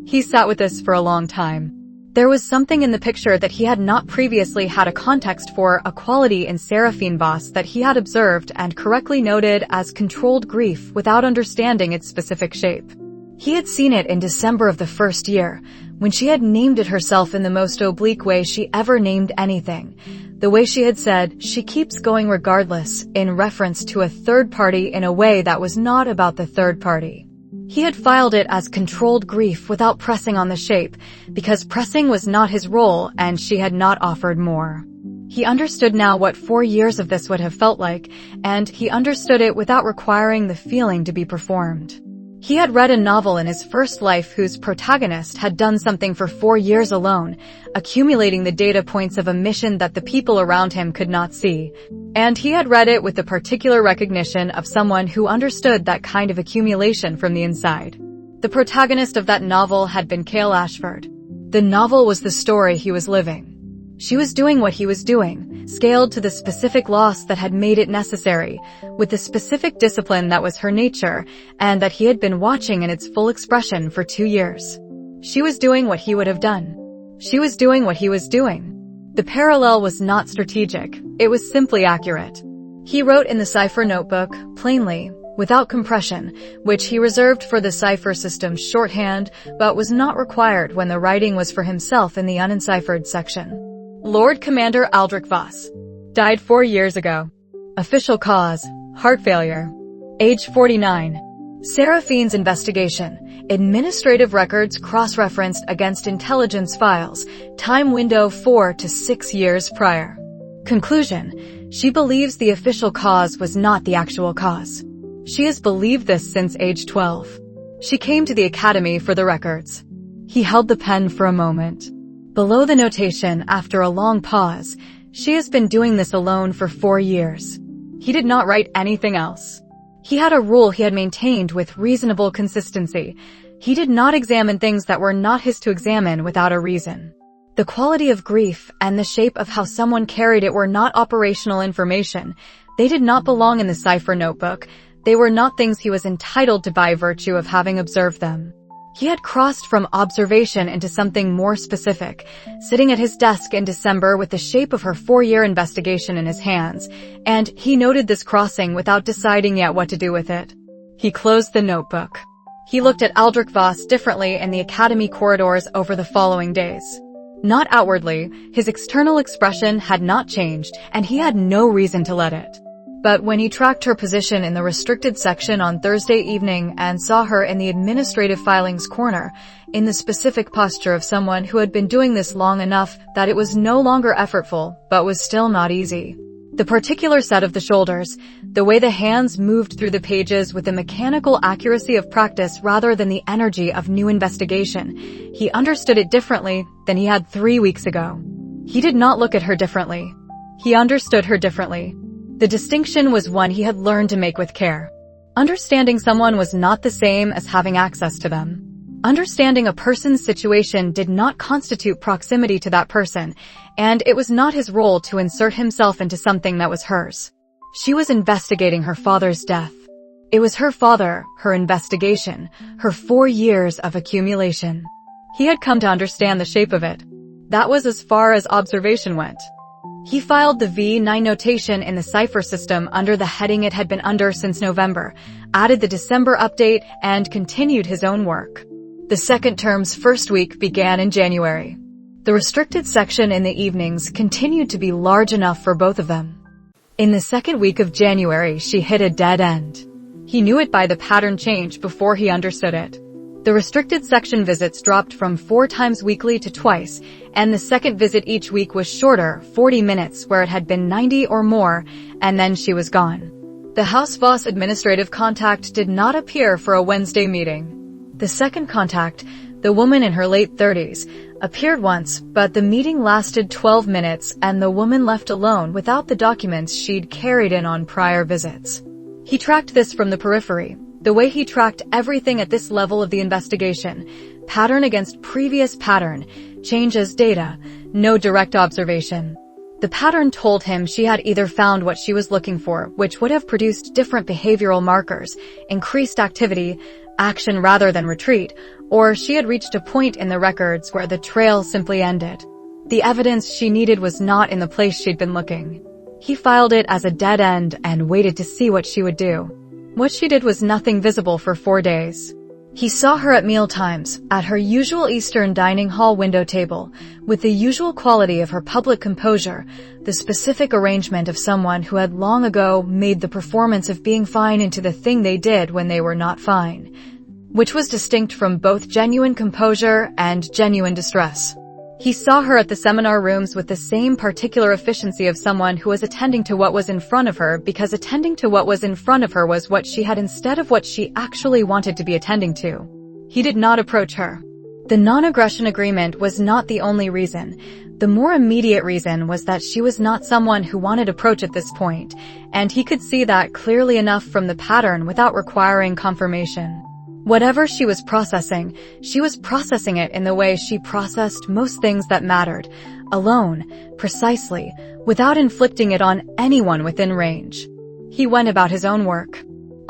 He sat with this for a long time. There was something in the picture that he had not previously had a context for, a quality in Seraphine Voss that he had observed and correctly noted as controlled grief without understanding its specific shape. He had seen it in December of the first year, when she had named it herself in the most oblique way she ever named anything. The way she had said, "She keeps going regardless," in reference to a third party in a way that was not about the third party. He had filed it as controlled grief without pressing on the shape, because pressing was not his role and she had not offered more. He understood now what 4 years of this would have felt like, and he understood it without requiring the feeling to be performed. He had read a novel in his first life whose protagonist had done something for 4 years alone, accumulating the data points of a mission that the people around him could not see. And he had read it with the particular recognition of someone who understood that kind of accumulation from the inside. The protagonist of that novel had been Kael Ashford. The novel was the story he was living. She was doing what he was doing, scaled to the specific loss that had made it necessary, with the specific discipline that was her nature, and that he had been watching in its full expression for 2 years. She was doing what he would have done. She was doing what he was doing. The parallel was not strategic, it was simply accurate. He wrote in the cipher notebook, plainly, without compression, which he reserved for the cipher system's shorthand, but was not required when the writing was for himself in the unenciphered section. Lord Commander Aldrich Voss. Died 4 years ago. Official cause, heart failure. Age 49. Seraphine's investigation. Administrative records cross-referenced against intelligence files. Time window 4 to 6 years prior. Conclusion. She believes the official cause was not the actual cause. She has believed this since age 12. She came to the academy for the records. He held the pen for a moment. Below the notation, after a long pause, she has been doing this alone for 4 years. He did not write anything else. He had a rule he had maintained with reasonable consistency. He did not examine things that were not his to examine without a reason. The quality of grief and the shape of how someone carried it were not operational information. They did not belong in the cipher notebook. They were not things he was entitled to by virtue of having observed them. He had crossed from observation into something more specific, sitting at his desk in December with the shape of her 4-year investigation in his hands, and he noted this crossing without deciding yet what to do with it. He closed the notebook. He looked at Ashford Voss differently in the academy corridors over the following days. Not outwardly, his external expression had not changed, and he had no reason to let it. But when he tracked her position in the restricted section on Thursday evening and saw her in the administrative filings corner, in the specific posture of someone who had been doing this long enough that it was no longer effortful, but was still not easy. The particular set of the shoulders, the way the hands moved through the pages with the mechanical accuracy of practice rather than the energy of new investigation, he understood it differently than he had 3 weeks ago. He did not look at her differently. He understood her differently. The distinction was one he had learned to make with care. Understanding someone was not the same as having access to them. Understanding a person's situation did not constitute proximity to that person, and it was not his role to insert himself into something that was hers. She was investigating her father's death. It was her father, her investigation, her 4 years of accumulation. He had come to understand the shape of it. That was as far as observation went. He filed the V9 notation in the cipher system under the heading it had been under since November, added the December update, and continued his own work. The second term's first week began in January. The restricted section in the evenings continued to be large enough for both of them. In the second week of January, she hit a dead end. He knew it by the pattern change before he understood it. The restricted section visits dropped from 4 times weekly to twice, and the second visit each week was shorter, 40 minutes, where it had been 90 or more, and then she was gone. The House Voss administrative contact did not appear for a Wednesday meeting. The second contact, the woman in her late 30s, appeared once, but the meeting lasted 12 minutes and the woman left alone without the documents she'd carried in on prior visits. He tracked this from the periphery, the way he tracked everything at this level of the investigation, pattern against previous pattern, change as data, no direct observation. The pattern told him she had either found what she was looking for, which would have produced different behavioral markers, increased activity, action rather than retreat, or she had reached a point in the records where the trail simply ended. The evidence she needed was not in the place she'd been looking. He filed it as a dead end and waited to see what she would do. What she did was nothing visible for 4 days. He saw her at mealtimes, at her usual Eastern dining hall window table, with the usual quality of her public composure, the specific arrangement of someone who had long ago made the performance of being fine into the thing they did when they were not fine, which was distinct from both genuine composure and genuine distress. He saw her at the seminar rooms with the same particular efficiency of someone who was attending to what was in front of her because attending to what was in front of her was what she had instead of what she actually wanted to be attending to. He did not approach her. The non-aggression agreement was not the only reason. The more immediate reason was that she was not someone who wanted approach at this point, and he could see that clearly enough from the pattern without requiring confirmation. Whatever she was processing it in the way she processed most things that mattered, alone, precisely, without inflicting it on anyone within range. He went about his own work.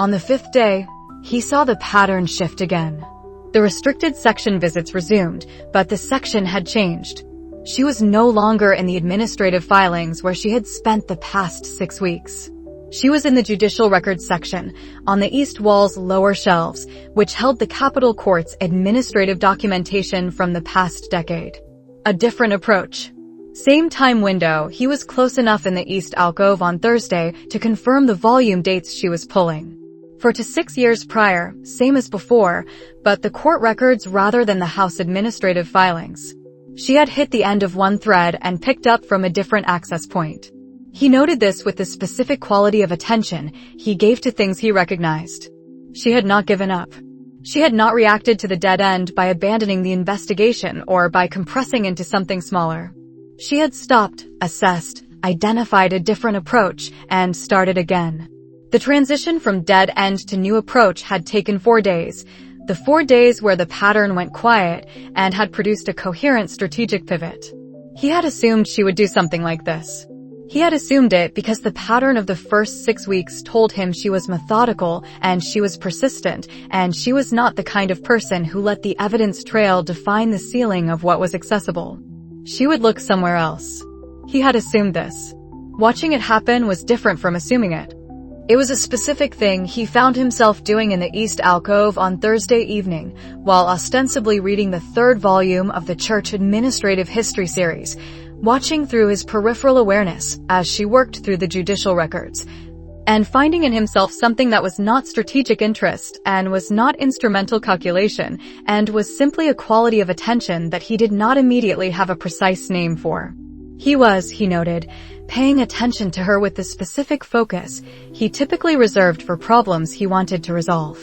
On the 5th day, he saw the pattern shift again. The restricted section visits resumed, but the section had changed. She was no longer in the administrative filings where she had spent the past 6 weeks. She was in the judicial records section, on the east wall's lower shelves, which held the Capitol Court's administrative documentation from the past decade. A different approach. Same time window, he was close enough in the east alcove on Thursday to confirm the volume dates she was pulling. For to 6 years prior, same as before, but the court records rather than the House administrative filings. She had hit the end of one thread and picked up from a different access point. He noted this with the specific quality of attention he gave to things he recognized. She had not given up. She had not reacted to the dead end by abandoning the investigation or by compressing into something smaller. She had stopped, assessed, identified a different approach, and started again. The transition from dead end to new approach had taken 4 days, the 4 days where the pattern went quiet and had produced a coherent strategic pivot. He had assumed she would do something like this. He had assumed it because the pattern of the first 6 weeks told him she was methodical and she was persistent, and she was not the kind of person who let the evidence trail define the ceiling of what was accessible. She would look somewhere else. He had assumed this. Watching it happen was different from assuming it. It was a specific thing he found himself doing in the East Alcove on Thursday evening, while ostensibly reading the 3rd volume of the Church Administrative History series, watching through his peripheral awareness as she worked through the judicial records, and finding in himself something that was not strategic interest and was not instrumental calculation and was simply a quality of attention that he did not immediately have a precise name for. He was, he noted, paying attention to her with the specific focus he typically reserved for problems he wanted to resolve.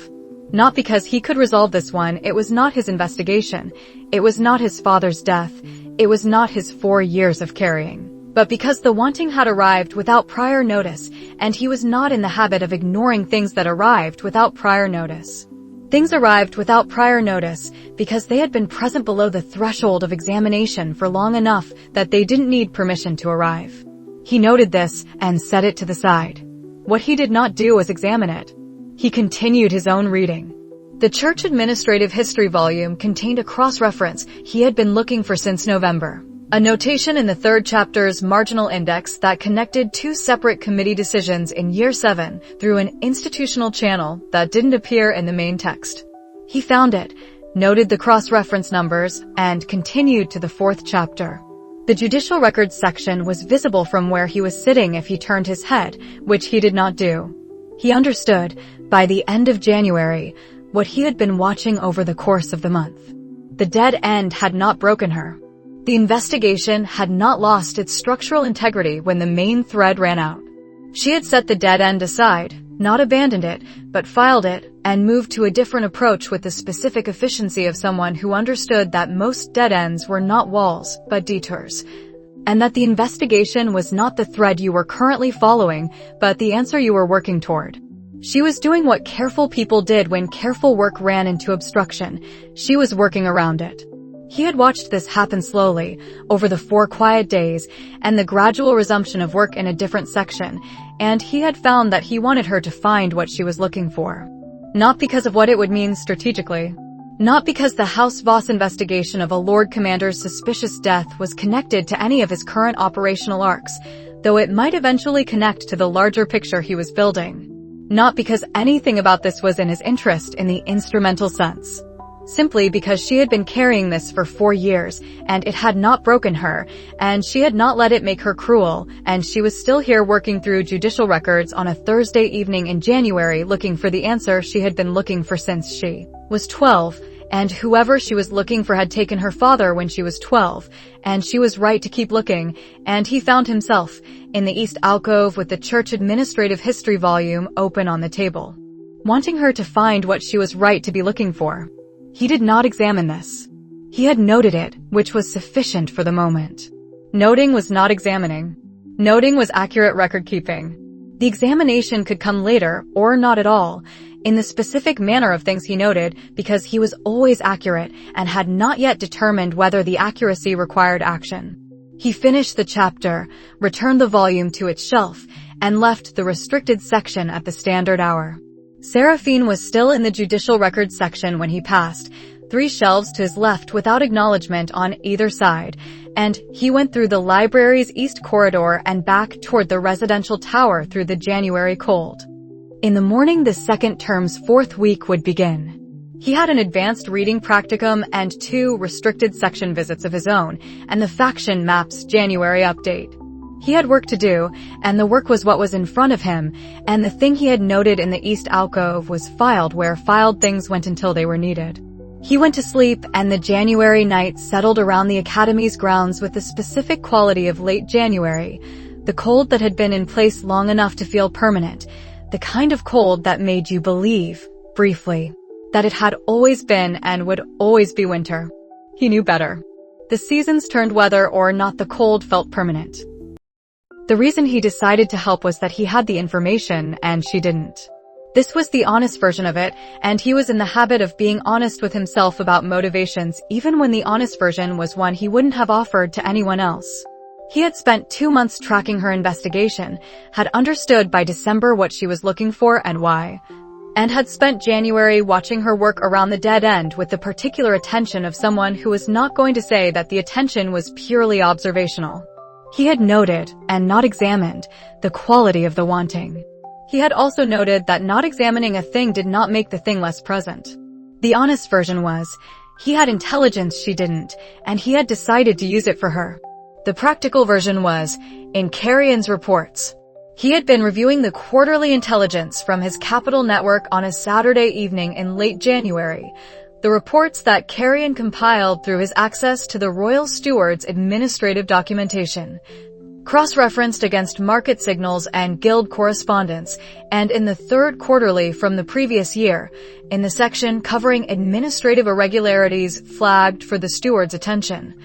Not because he could resolve this one, it was not his investigation, it was not his father's death, it was not his 4 years of carrying, but because the wanting had arrived without prior notice, and he was not in the habit of ignoring things that arrived without prior notice. Things arrived without prior notice because they had been present below the threshold of examination for long enough that they didn't need permission to arrive. He noted this and set it to the side. What he did not do was examine it. He continued his own reading. The Church Administrative History volume contained a cross-reference he had been looking for since November. A notation in the 3rd chapter's marginal index that connected 2 separate committee decisions in Year 7 through an institutional channel that didn't appear in the main text. He found it, noted the cross-reference numbers, and continued to the 4th chapter. The judicial records section was visible from where he was sitting if he turned his head, which he did not do. He understood, by the end of January, what he had been watching over the course of the month. The dead end had not broken her. The investigation had not lost its structural integrity when the main thread ran out. She had set the dead end aside, not abandoned it, but filed it, and moved to a different approach with the specific efficiency of someone who understood that most dead ends were not walls, but detours, and that the investigation was not the thread you were currently following, but the answer you were working toward. She was doing what careful people did when careful work ran into obstruction. She was working around it. He had watched this happen slowly, over the 4 quiet days, and the gradual resumption of work in a different section, and he had found that he wanted her to find what she was looking for. Not because of what it would mean strategically. Not because the House Voss investigation of a Lord Commander's suspicious death was connected to any of his current operational arcs, though it might eventually connect to the larger picture he was building. Not because anything about this was in his interest in the instrumental sense. Simply because she had been carrying this for 4 years, and it had not broken her, and she had not let it make her cruel, and she was still here working through judicial records on a Thursday evening in January looking for the answer she had been looking for since she was 12, and whoever she was looking for had taken her father when she was 12, and she was right to keep looking, and he found himself in the East Alcove with the Church Administrative History volume open on the table, wanting her to find what she was right to be looking for. He did not examine this. He had noted it, which was sufficient for the moment. Noting was not examining. Noting was accurate record-keeping. The examination could come later, or not at all, in the specific manner of things he noted, because he was always accurate and had not yet determined whether the accuracy required action. He finished the chapter, returned the volume to its shelf, and left the restricted section at the standard hour. Seraphine was still in the judicial records section when he passed, 3 shelves to his left without acknowledgement on either side, and he went through the library's east corridor and back toward the residential tower through the January cold. In the morning the second term's 4th week would begin. He had an advanced reading practicum and 2 restricted section visits of his own, and the faction map's January update. He had work to do, and the work was what was in front of him, and the thing he had noted in the East Alcove was filed where filed things went until they were needed. He went to sleep, and the January night settled around the Academy's grounds with the specific quality of late January, The cold that had been in place long enough to feel permanent. The kind of cold that made you believe, briefly, that it had always been and would always be winter. He knew better. The seasons turned whether or not the cold felt permanent. The reason he decided to help was that he had the information and she didn't. This was the honest version of it, and he was in the habit of being honest with himself about motivations even when the honest version was one he wouldn't have offered to anyone else. He had spent 2 months tracking her investigation, had understood by December what she was looking for and why, and had spent January watching her work around the dead end with the particular attention of someone who was not going to say that the attention was purely observational. He had noted, and not examined, the quality of the wanting. He had also noted that not examining a thing did not make the thing less present. The honest version was, he had intelligence she didn't, and he had decided to use it for her. The practical version was, in Carrion's reports. He had been reviewing the quarterly intelligence from his Capital network on a Saturday evening in late January, the reports that Carrion compiled through his access to the Royal Steward's administrative documentation, cross-referenced against market signals and guild correspondence, and in the third quarterly from the previous year, in the section covering administrative irregularities flagged for the steward's attention.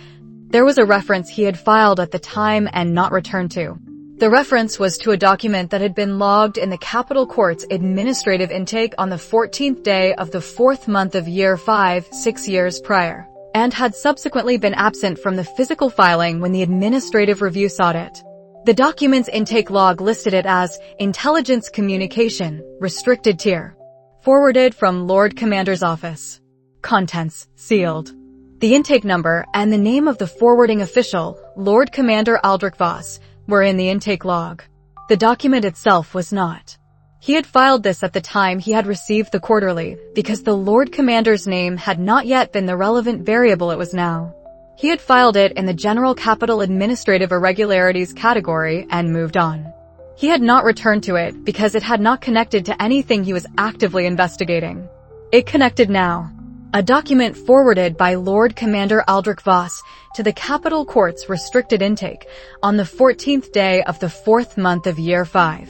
There was a reference he had filed at the time and not returned to. The reference was to a document that had been logged in the Capital Court's administrative intake on the 14th day of the 4th month of year 5, 6 years prior, and had subsequently been absent from the physical filing when the administrative review sought it. The document's intake log listed it as Intelligence Communication, Restricted Tier. Forwarded from Lord Commander's office. Contents, sealed. The intake number and the name of the forwarding official, Lord Commander Ashford Voss, were in the intake log. The document itself was not. He had filed this at the time he had received the quarterly, because the Lord Commander's name had not yet been the relevant variable it was now. He had filed it in the General Capital Administrative Irregularities category and moved on. He had not returned to it because it had not connected to anything he was actively investigating. It connected now. A document forwarded by Lord Commander Ashford Voss to the Capital Court's restricted intake on the 14th day of the 4th month of year 5.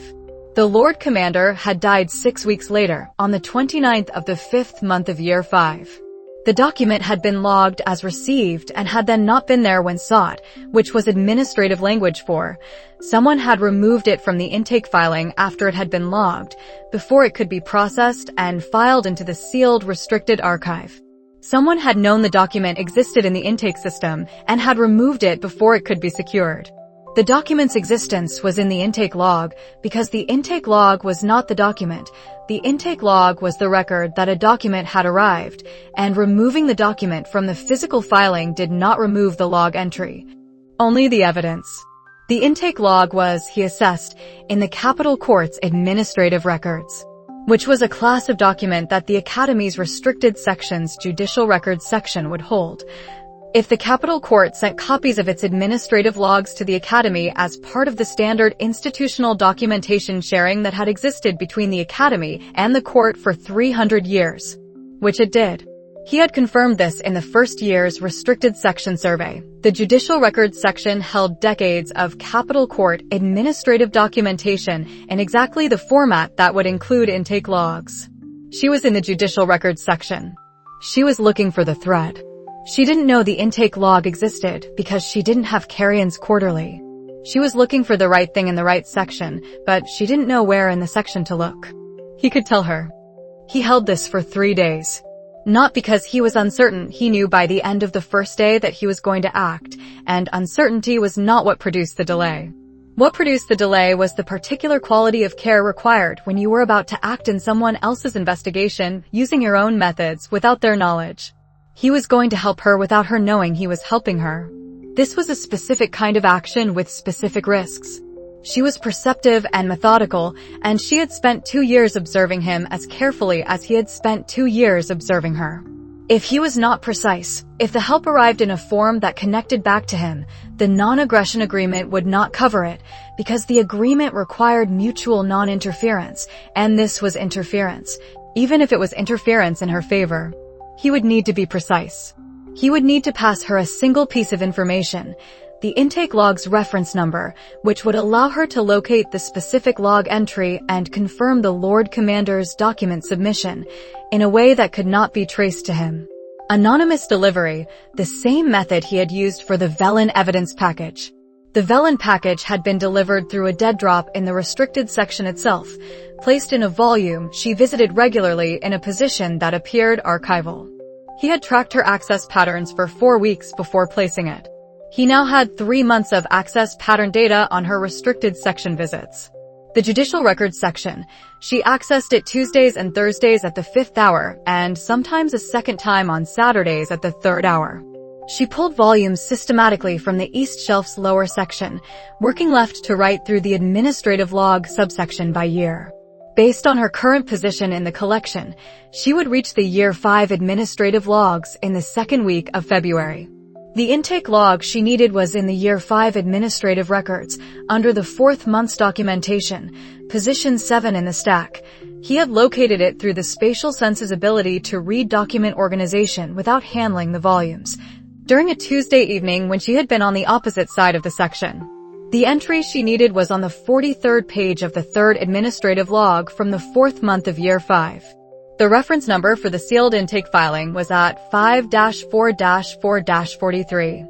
The Lord Commander had died 6 weeks later, on the 29th of the 5th month of year 5. The document had been logged as received and had then not been there when sought, which was administrative language for, someone had removed it from the intake filing after it had been logged, before it could be processed and filed into the sealed restricted archive. Someone had known the document existed in the intake system and had removed it before it could be secured. The document's existence was in the intake log because the intake log was not the document. The intake log was the record that a document had arrived, and removing the document from the physical filing did not remove the log entry. Only the evidence. The intake log was, he assessed, in the Capital Court's administrative records, which was a class of document that the Academy's restricted section's judicial records section would hold. If the Capital Court sent copies of its administrative logs to the Academy as part of the standard institutional documentation sharing that had existed between the Academy and the Court for 300 years, which it did. He had confirmed this in the first year's restricted section survey. The judicial records section held decades of Capital Court administrative documentation in exactly the format that would include intake logs. She was in the judicial records section. She was looking for the thread. She didn't know the intake log existed because she didn't have Carrion's quarterly. She was looking for the right thing in the right section, but she didn't know where in the section to look. He could tell her. He held this for 3 days. Not because he was uncertain, he knew by the end of the first day that he was going to act, and uncertainty was not what produced the delay. What produced the delay was the particular quality of care required when you were about to act in someone else's investigation using your own methods without their knowledge. He was going to help her without her knowing he was helping her. This was a specific kind of action with specific risks. She was perceptive and methodical, and she had spent 2 years observing him as carefully as he had spent 2 years observing her. If he was not precise, if the help arrived in a form that connected back to him, the non-aggression agreement would not cover it, because the agreement required mutual non-interference, and this was interference, even if it was interference in her favor. He would need to be precise. He would need to pass her a single piece of information. the intake log's reference number, which would allow her to locate the specific log entry and confirm the Lord Commander's document submission in a way that could not be traced to him. Anonymous delivery, the same method he had used for the Velen evidence package. The Velen package had been delivered through a dead drop in the restricted section itself, placed in a volume she visited regularly in a position that appeared archival. He had tracked her access patterns for 4 weeks before placing it. He now had 3 months of access pattern data on her restricted section visits. The judicial records section, she accessed it Tuesdays and Thursdays at the 5th hour, and sometimes a second time on Saturdays at the 3rd hour. She pulled volumes systematically from the East Shelf's lower section, working left to right through the administrative log subsection by year. Based on her current position in the collection, she would reach the Year 5 administrative logs in the 2nd week of February. The intake log she needed was in the Year 5 administrative records, under the 4th month's documentation, position 7 in the stack. He had located it through the spatial sense's ability to read document organization without handling the volumes, during a Tuesday evening when she had been on the opposite side of the section. The entry she needed was on the 43rd page of the 3rd administrative log from the 4th month of Year 5. The reference number for the sealed intake filing was at 5-4-4-43.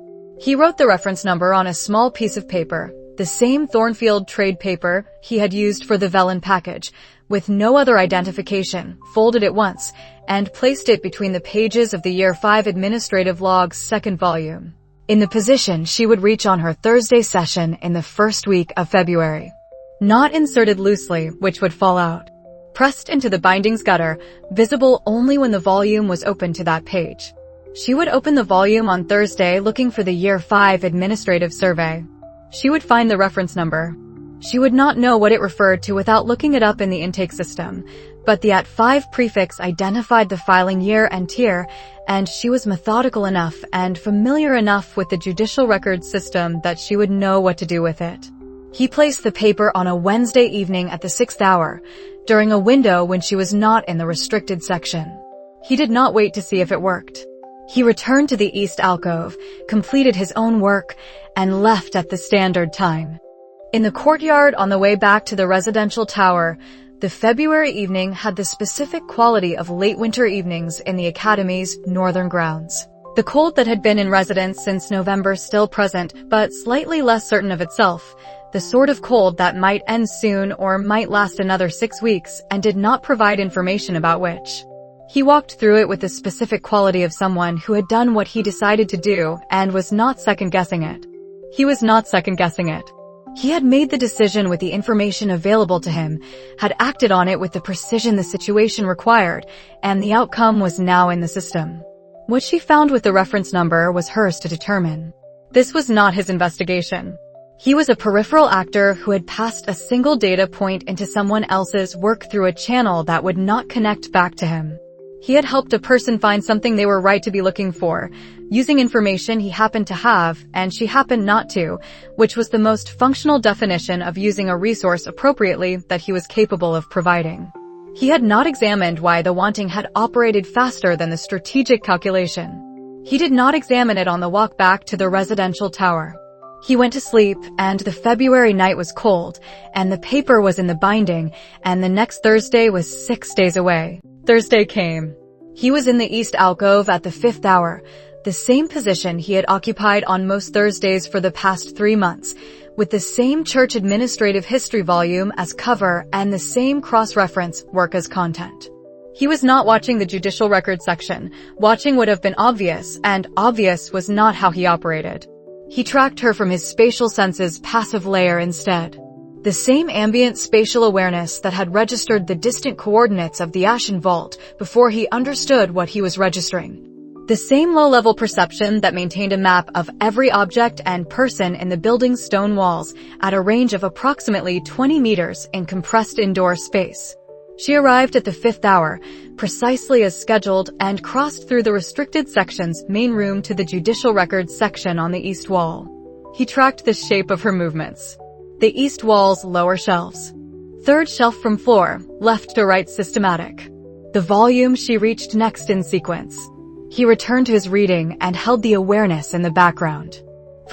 He wrote the reference number on a small piece of paper, the same Thornfield trade paper he had used for the Velen package, with no other identification, folded it once, and placed it between the pages of the Year 5 administrative log's 2nd volume, in the position she would reach on her Thursday session in the 1st week of February. Not inserted loosely, which would fall out. Pressed into the binding's gutter, visible only when the volume was open to that page. She would open the volume on Thursday looking for the Year 5 administrative survey. She would find the reference number. She would not know what it referred to without looking it up in the intake system, but the @5 prefix identified the filing year and tier, and she was methodical enough and familiar enough with the judicial records system that she would know what to do with it. He placed the paper on a Wednesday evening at the 6th hour, during a window when she was not in the restricted section. He did not wait to see if it worked. He returned to the east alcove, completed his own work, and left at the standard time. In the courtyard on the way back to the residential tower, the February evening had the specific quality of late winter evenings in the Academy's northern grounds. The cold that had been in residence since November still present, but slightly less certain of itself, the sort of cold that might end soon or might last another 6 weeks and did not provide information about which. He walked through it with the specific quality of someone who had done what he decided to do and was not second-guessing it. He was not second-guessing it. He had made the decision with the information available to him, had acted on it with the precision the situation required, and the outcome was now in the system. What she found with the reference number was hers to determine. This was not his investigation. He was a peripheral actor who had passed a single data point into someone else's work through a channel that would not connect back to him. He had helped a person find something they were right to be looking for, using information he happened to have and she happened not to, which was the most functional definition of using a resource appropriately that he was capable of providing. He had not examined why the wanting had operated faster than the strategic calculation. He did not examine it on the walk back to the residential tower. He went to sleep, and the February night was cold, and the paper was in the binding, and the next Thursday was 6 days away. Thursday came. He was in the east alcove at the 5th hour, the same position he had occupied on most Thursdays for the past 3 months, with the same church administrative history volume as cover and the same cross-reference work as content. He was not watching the judicial records section. Watching would have been obvious, and obvious was not how he operated. He tracked her from his spatial senses passive layer instead. The same ambient spatial awareness that had registered the distant coordinates of the Ashen Vault before he understood what he was registering. The same low-level perception that maintained a map of every object and person in the building's stone walls at a range of approximately 20 meters in compressed indoor space. She arrived at the 5th hour, precisely as scheduled, and crossed through the restricted section's main room to the judicial records section on the east wall. He tracked the shape of her movements. The east wall's lower shelves. 3rd shelf from floor, left to right systematic. The volume she reached next in sequence. He returned to his reading and held the awareness in the background.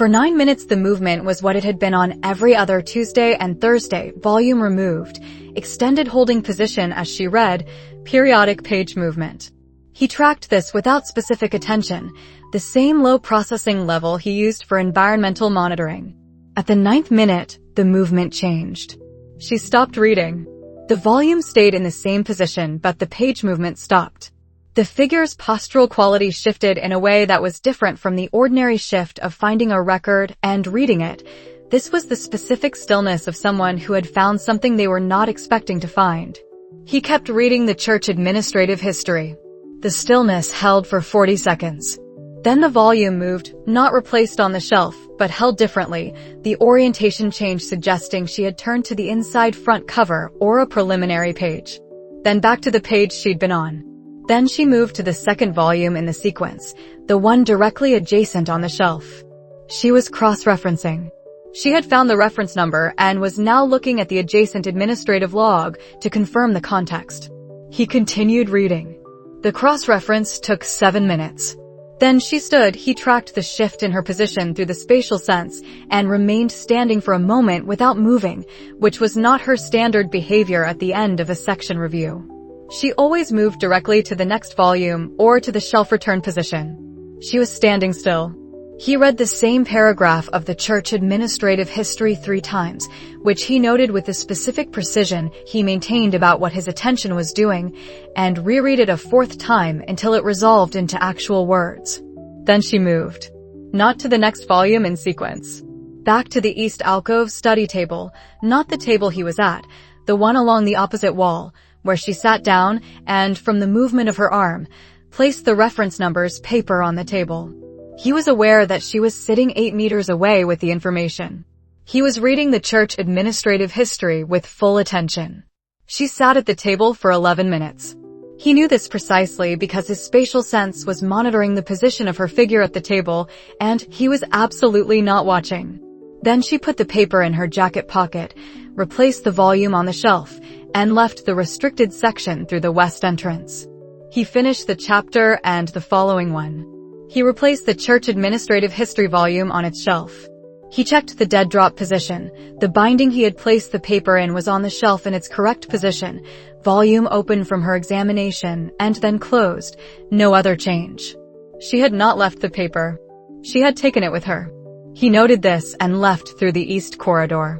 For 9 minutes the movement was what it had been on every other Tuesday and Thursday, volume removed, extended holding position as she read, periodic page movement. He tracked this without specific attention, the same low processing level he used for environmental monitoring. At the 9th minute, the movement changed. She stopped reading. The volume stayed in the same position, but the page movement stopped. The figure's postural quality shifted in a way that was different from the ordinary shift of finding a record and reading it. This was the specific stillness of someone who had found something they were not expecting to find. He kept reading the church administrative history. The stillness held for 40 seconds. Then the volume moved, not replaced on the shelf, but held differently, the orientation change suggesting she had turned to the inside front cover or a preliminary page. Then back to the page she'd been on. Then she moved to the second volume in the sequence, the one directly adjacent on the shelf. She was cross-referencing. She had found the reference number and was now looking at the adjacent administrative log to confirm the context. He continued reading. The cross-reference took 7 minutes. Then she stood. He tracked the shift in her position through the spatial sense and remained standing for a moment without moving, which was not her standard behavior at the end of a section review. She always moved directly to the next volume or to the shelf return position. She was standing still. He read the same paragraph of the church administrative history 3 times, which he noted with the specific precision he maintained about what his attention was doing, and reread it a 4th time until it resolved into actual words. Then she moved. Not to the next volume in sequence. Back to the East Alcove study table, not the table he was at, the one along the opposite wall, where she sat down and, from the movement of her arm, placed the reference number's paper on the table. He was aware that she was sitting 8 meters away with the information. He was reading the church administrative history with full attention. She sat at the table for 11 minutes. He knew this precisely because his spatial sense was monitoring the position of her figure at the table, and he was absolutely not watching. Then she put the paper in her jacket pocket, replaced the volume on the shelf, and left the restricted section through the west entrance. He finished the chapter and the following one. He replaced the church administrative history volume on its shelf. He checked the dead drop position. The binding he had placed the paper in was on the shelf in its correct position. Volume opened from her examination and then closed. No other change. She had not left the paper. She had taken it with her. He noted this and left through the east corridor.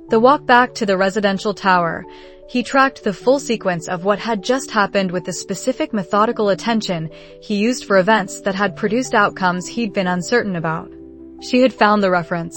The walk back to the residential tower, he tracked the full sequence of what had just happened with the specific methodical attention he used for events that had produced outcomes he'd been uncertain about. She had found the reference.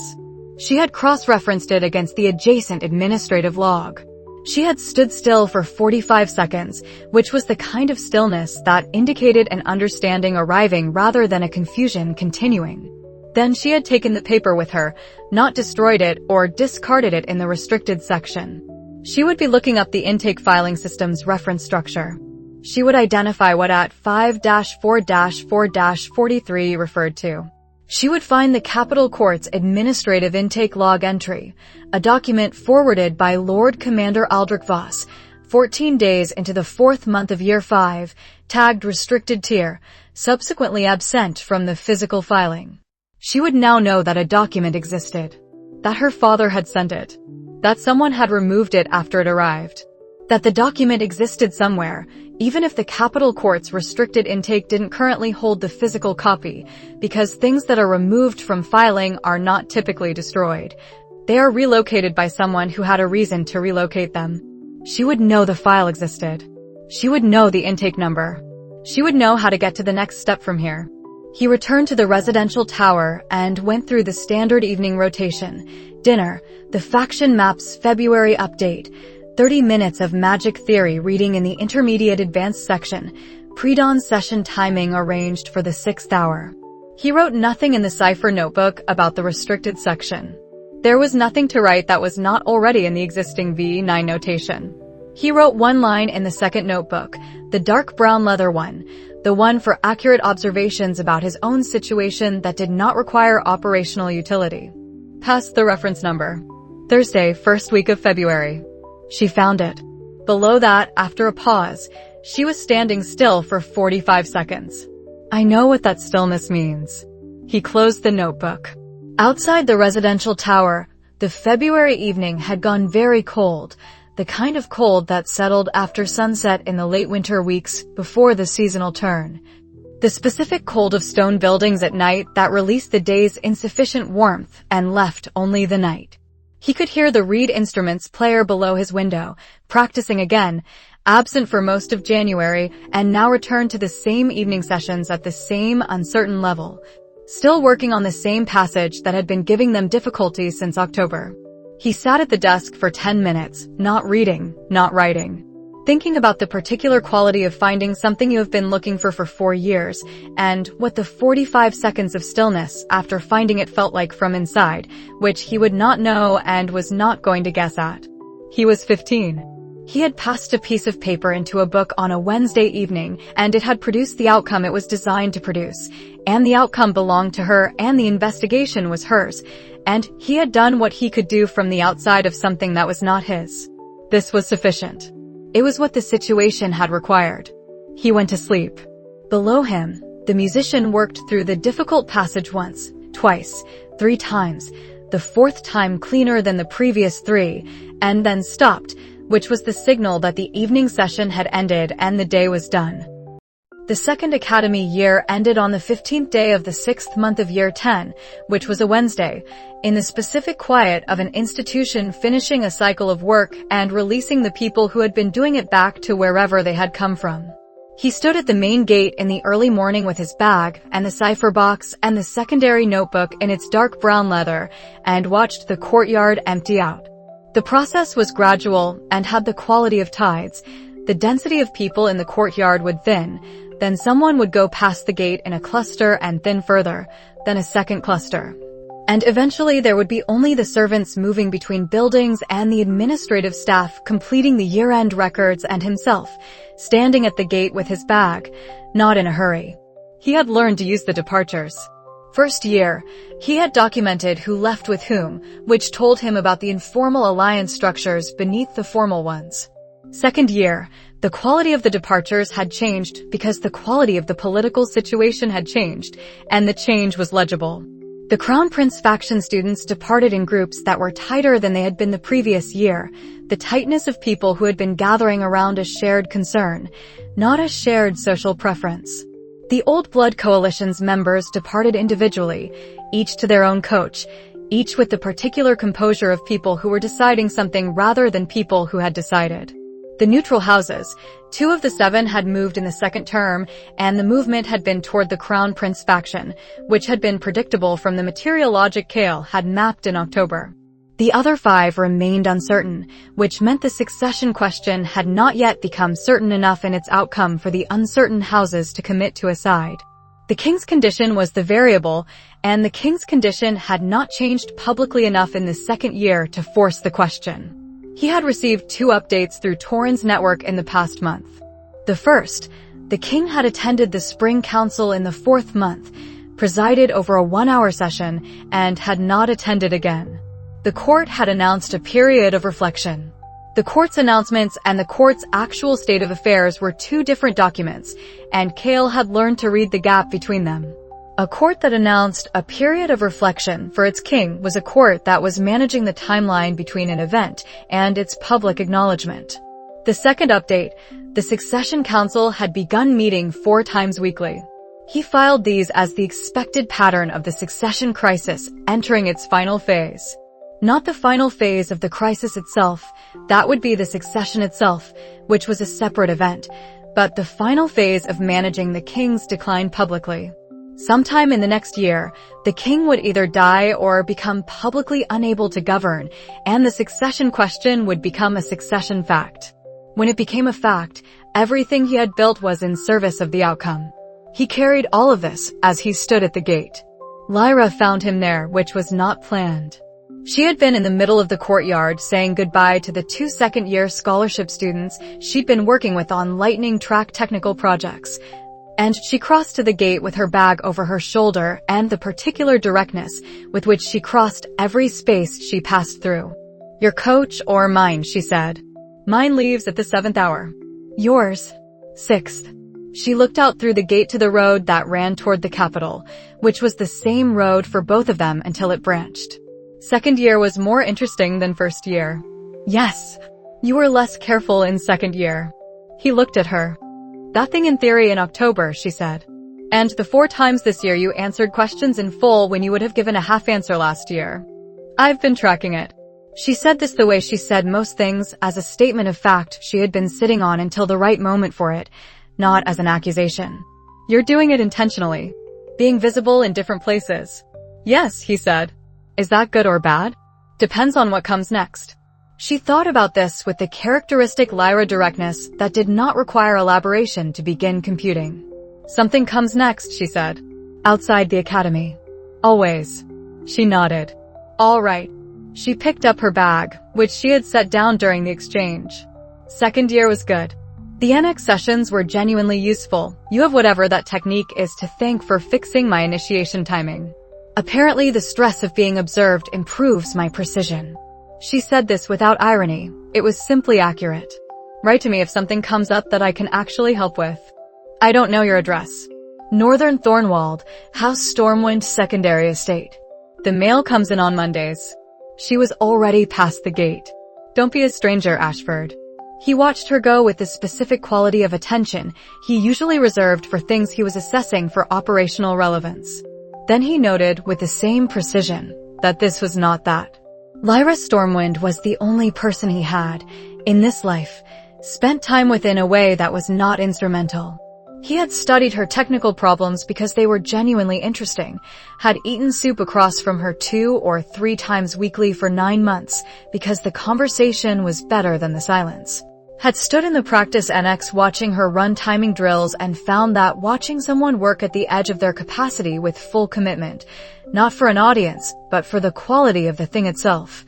She had cross-referenced it against the adjacent administrative log. She had stood still for 45 seconds, which was the kind of stillness that indicated an understanding arriving rather than a confusion continuing. Then she had taken the paper with her, not destroyed it or discarded it in the restricted section. She would be looking up the intake filing system's reference structure. She would identify what at 5-4-4-43 referred to. She would find the Capitol Court's administrative intake log entry, a document forwarded by Lord Commander Ashford Voss, 14 days into the 4th month of Year 5, tagged Restricted Tier, subsequently absent from the physical filing. She would now know that a document existed, that her father had sent it, that someone had removed it after it arrived, that the document existed somewhere, even if the Capitol Court's restricted intake didn't currently hold the physical copy, because things that are removed from filing are not typically destroyed. They are relocated by someone who had a reason to relocate them. She would know the file existed. She would know the intake number. She would know how to get to the next step from here. He returned to the residential tower and went through the standard evening rotation. Dinner, the faction map's February update, 30 minutes of magic theory reading in the intermediate advanced section, pre-dawn session timing arranged for the 6th hour. He wrote nothing in the cipher notebook about the restricted section. There was nothing to write that was not already in the existing V9 notation. He wrote one line in the second notebook, the dark brown leather one, the one for accurate observations about his own situation that did not require operational utility. Passed the reference number. Thursday, 1st week of February. She found it. Below that, after a pause, she was standing still for 45 seconds. I know what that stillness means. He closed the notebook. Outside the residential tower, the February evening had gone very cold, the kind of cold that settled after sunset in the late winter weeks before the seasonal turn. The specific cold of stone buildings at night that released the day's insufficient warmth and left only the night. He could hear the reed instruments player below his window, practicing again, absent for most of January, and now returned to the same evening sessions at the same uncertain level, still working on the same passage that had been giving them difficulty since October. He sat at the desk for 10 minutes, not reading, not writing, thinking about the particular quality of finding something you have been looking for 4 years, and what the 45 seconds of stillness after finding it felt like from inside, which he would not know and was not going to guess at. He was 15. He had passed a piece of paper into a book on a Wednesday evening, and it had produced the outcome it was designed to produce, and the outcome belonged to her, and the investigation was hers, and he had done what he could do from the outside of something that was not his. This was sufficient. It was what the situation had required. He went to sleep. Below him, the musician worked through the difficult passage once, twice, 3 times, the 4th time cleaner than the previous 3, and then stopped, which was the signal that the evening session had ended and the day was done. The second academy year ended on the 15th day of the 6th month of year 10, which was a Wednesday, in the specific quiet of an institution finishing a cycle of work and releasing the people who had been doing it back to wherever they had come from. He stood at the main gate in the early morning with his bag and the cipher box and the secondary notebook in its dark brown leather and watched the courtyard empty out. The process was gradual and had the quality of tides. The density of people in the courtyard would thin, then someone would go past the gate in a cluster and thin further, then a second cluster. And eventually there would be only the servants moving between buildings and the administrative staff completing the year-end records and himself, standing at the gate with his bag, not in a hurry. He had learned to use the departures. First year, he had documented who left with whom, which told him about the informal alliance structures beneath the formal ones. Second year, the quality of the departures had changed because the quality of the political situation had changed, and the change was legible. The Crown Prince faction students departed in groups that were tighter than they had been the previous year, the tightness of people who had been gathering around a shared concern, not a shared social preference. The Old Blood Coalition's members departed individually, each to their own coach, each with the particular composure of people who were deciding something rather than people who had decided. The neutral houses, 2 of the 7 had moved in the second term, and the movement had been toward the Crown Prince faction, which had been predictable from the material logic Kael had mapped in October. The other 5 remained uncertain, which meant the succession question had not yet become certain enough in its outcome for the uncertain houses to commit to a side. The king's condition was the variable, and the king's condition had not changed publicly enough in the second year to force the question. He had received 2 updates through Torrens network in the past month. The first, the king had attended the spring council in the 4th month, presided over a 1-hour session, and had not attended again. The court had announced a period of reflection. The court's announcements and the court's actual state of affairs were 2 different documents, and Kael had learned to read the gap between them. A court that announced a period of reflection for its king was a court that was managing the timeline between an event and its public acknowledgement. The second update, the Succession Council had begun meeting 4 times weekly. He filed these as the expected pattern of the succession crisis entering its final phase. Not the final phase of the crisis itself, that would be the succession itself, which was a separate event, but the final phase of managing the king's decline publicly. Sometime in the next year, the king would either die or become publicly unable to govern, and the succession question would become a succession fact. When it became a fact, everything he had built was in service of the outcome. He carried all of this as he stood at the gate. Lyra found him there, which was not planned. She had been in the middle of the courtyard saying goodbye to the 2 second-year scholarship students she'd been working with on lightning track technical projects, and she crossed to the gate with her bag over her shoulder and the particular directness with which she crossed every space she passed through. "Your coach or mine," she said. "Mine leaves at the 7th hour. Yours, 6th. She looked out through the gate to the road that ran toward the capital, which was the same road for both of them until it branched. Second year was more interesting than first year. Yes, you were less careful in second year. He looked at her. That thing in theory in October, she said. And the 4 times this year you answered questions in full when you would have given a half answer last year. I've been tracking it. She said this the way she said most things, as a statement of fact she had been sitting on until the right moment for it, not as an accusation. You're doing it intentionally. Being visible in different places. Yes, he said. Is that good or bad? Depends on what comes next. She thought about this with the characteristic Lyra directness that did not require elaboration to begin computing. Something comes next, she said. Outside the academy. Always. She nodded. All right. She picked up her bag, which she had set down during the exchange. Second year was good. The NX sessions were genuinely useful. You have whatever that technique is to thank for fixing my initiation timing. Apparently the stress of being observed improves my precision. She said this without irony. It was simply accurate. Write to me if something comes up that I can actually help with. I don't know your address. Northern Thornwald, House Stormwind Secondary Estate. The mail comes in on Mondays. She was already past the gate. Don't be a stranger, Ashford. He watched her go with the specific quality of attention he usually reserved for things he was assessing for operational relevance. Then he noted with the same precision that this was not that. Lyra Stormwind was the only person he had, in this life, spent time with in a way that was not instrumental. He had studied her technical problems because they were genuinely interesting, had eaten soup across from her 2 or 3 times weekly for 9 months because the conversation was better than the silence. Had stood in the practice annex watching her run timing drills and found that watching someone work at the edge of their capacity with full commitment, not for an audience, but for the quality of the thing itself,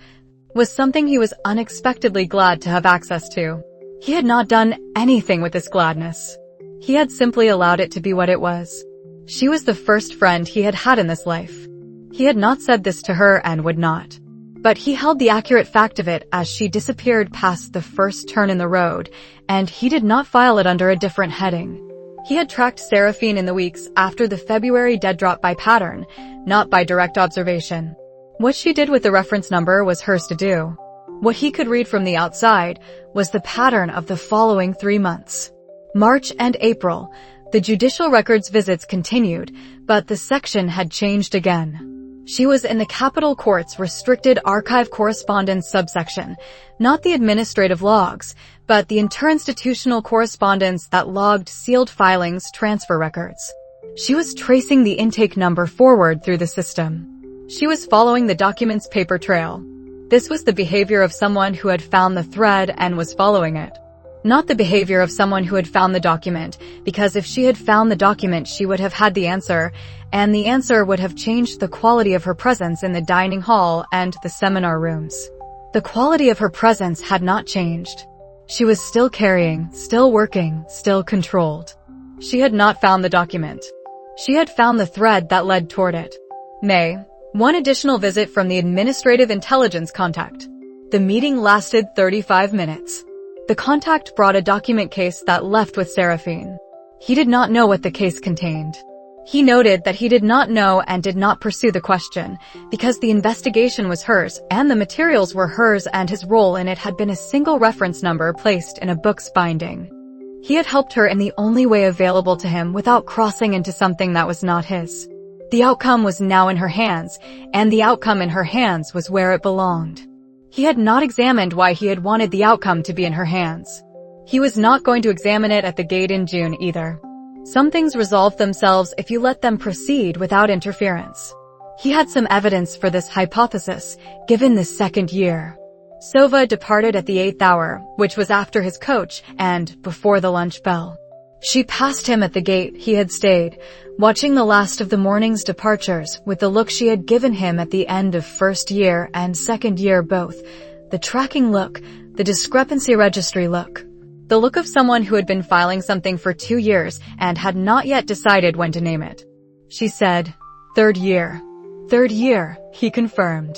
was something he was unexpectedly glad to have access to. He had not done anything with this gladness. He had simply allowed it to be what it was. She was the first friend he had had in this life. He had not said this to her and would not. But he held the accurate fact of it as she disappeared past the first turn in the road, and he did not file it under a different heading. He had tracked Seraphine in the weeks after the February dead drop by pattern, not by direct observation. What she did with the reference number was hers to do. What he could read from the outside was the pattern of the following 3 months. March and April, the judicial records visits continued, but the section had changed again. She was in the Capital Court's Restricted Archive Correspondence subsection, not the administrative logs, but the interinstitutional correspondence that logged sealed filings transfer records. She was tracing the intake number forward through the system. She was following the document's paper trail. This was the behavior of someone who had found the thread and was following it. Not the behavior of someone who had found the document, because if she had found the document she would have had the answer, and the answer would have changed the quality of her presence in the dining hall and the seminar rooms. The quality of her presence had not changed. She was still carrying, still working, still controlled. She had not found the document. She had found the thread that led toward it. May, 1 additional visit from the administrative intelligence contact. The meeting lasted 35 minutes. The contact brought a document case that left with Seraphine. He did not know what the case contained. He noted that he did not know and did not pursue the question, because the investigation was hers and the materials were hers and his role in it had been a single reference number placed in a book's binding. He had helped her in the only way available to him without crossing into something that was not his. The outcome was now in her hands, and the outcome in her hands was where it belonged. He had not examined why he had wanted the outcome to be in her hands. He was not going to examine it at the gate in June either. Some things resolve themselves if you let them proceed without interference. He had some evidence for this hypothesis, given the second year. Sova departed at the 8th hour, which was after his coach and before the lunch bell. She passed him at the gate he had stayed, watching the last of the morning's departures with the look she had given him at the end of first year and second year both, the tracking look, the discrepancy registry look. The look of someone who had been filing something for 2 years and had not yet decided when to name it. She said, 3rd year. 3rd year, he confirmed.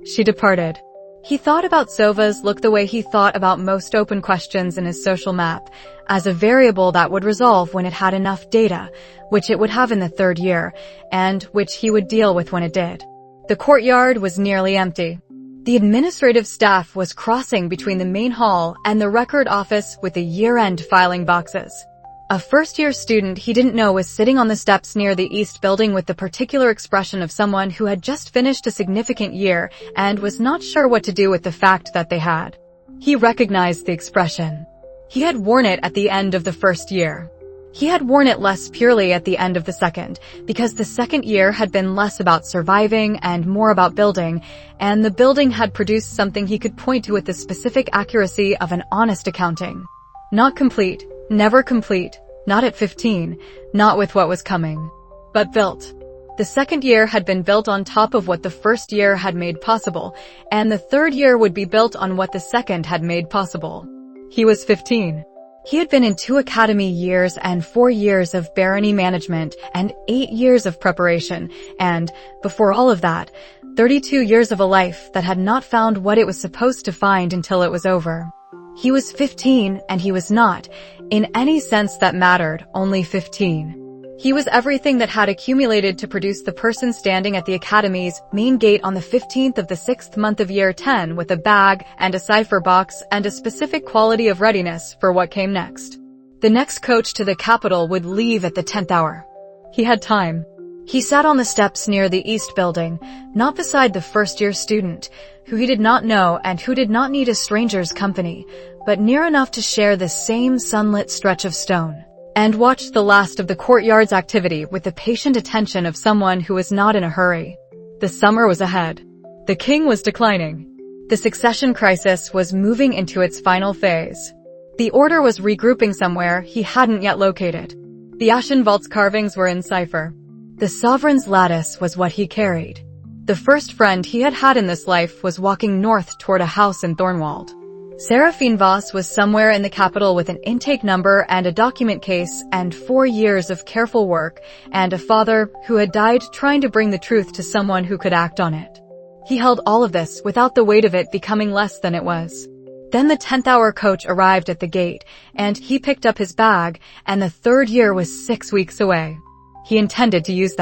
She departed. He thought about Sova's look the way he thought about most open questions in his social map, as a variable that would resolve when it had enough data, which it would have in the 3rd year, and which he would deal with when it did. The courtyard was nearly empty. The administrative staff was crossing between the main hall and the record office with the year-end filing boxes. A first-year student he didn't know was sitting on the steps near the East Building with the particular expression of someone who had just finished a significant year and was not sure what to do with the fact that they had. He recognized the expression. He had worn it at the end of the 1st year. He had worn it less purely at the end of the 2nd, because the 2nd year had been less about surviving and more about building, and the building had produced something he could point to with the specific accuracy of an honest accounting. Not complete, never complete, not at 15, not with what was coming, but built. The 2nd year had been built on top of what the 1st year had made possible, and the 3rd year would be built on what the 2nd had made possible. He was 15. He had been in 2 academy years and 4 years of barony management and 8 years of preparation, and, before all of that, 32 years of a life that had not found what it was supposed to find until it was over. He was 15, and he was not, in any sense that mattered, only 15. He was everything that had accumulated to produce the person standing at the academy's main gate on the 15th of the 6th month of year 10 with a bag and a cipher box and a specific quality of readiness for what came next. The next coach to the capital would leave at the 10th hour. He had time. He sat on the steps near the East Building, not beside the first-year student, who he did not know and who did not need a stranger's company, but near enough to share the same sunlit stretch of stone, and watched the last of the courtyard's activity with the patient attention of someone who was not in a hurry. The summer was ahead. The king was declining. The succession crisis was moving into its final phase. The order was regrouping somewhere he hadn't yet located. The Ashen Vault's carvings were in cipher. The sovereign's lattice was what he carried. The first friend he had had in this life was walking north toward a house in Thornwald. Seraphine Voss was somewhere in the capital with an intake number and a document case and 4 years of careful work, and a father who had died trying to bring the truth to someone who could act on it. He held all of this without the weight of it becoming less than it was. Then the 10th hour coach arrived at the gate, and he picked up his bag, and the 3rd year was 6 weeks away. He intended to use them.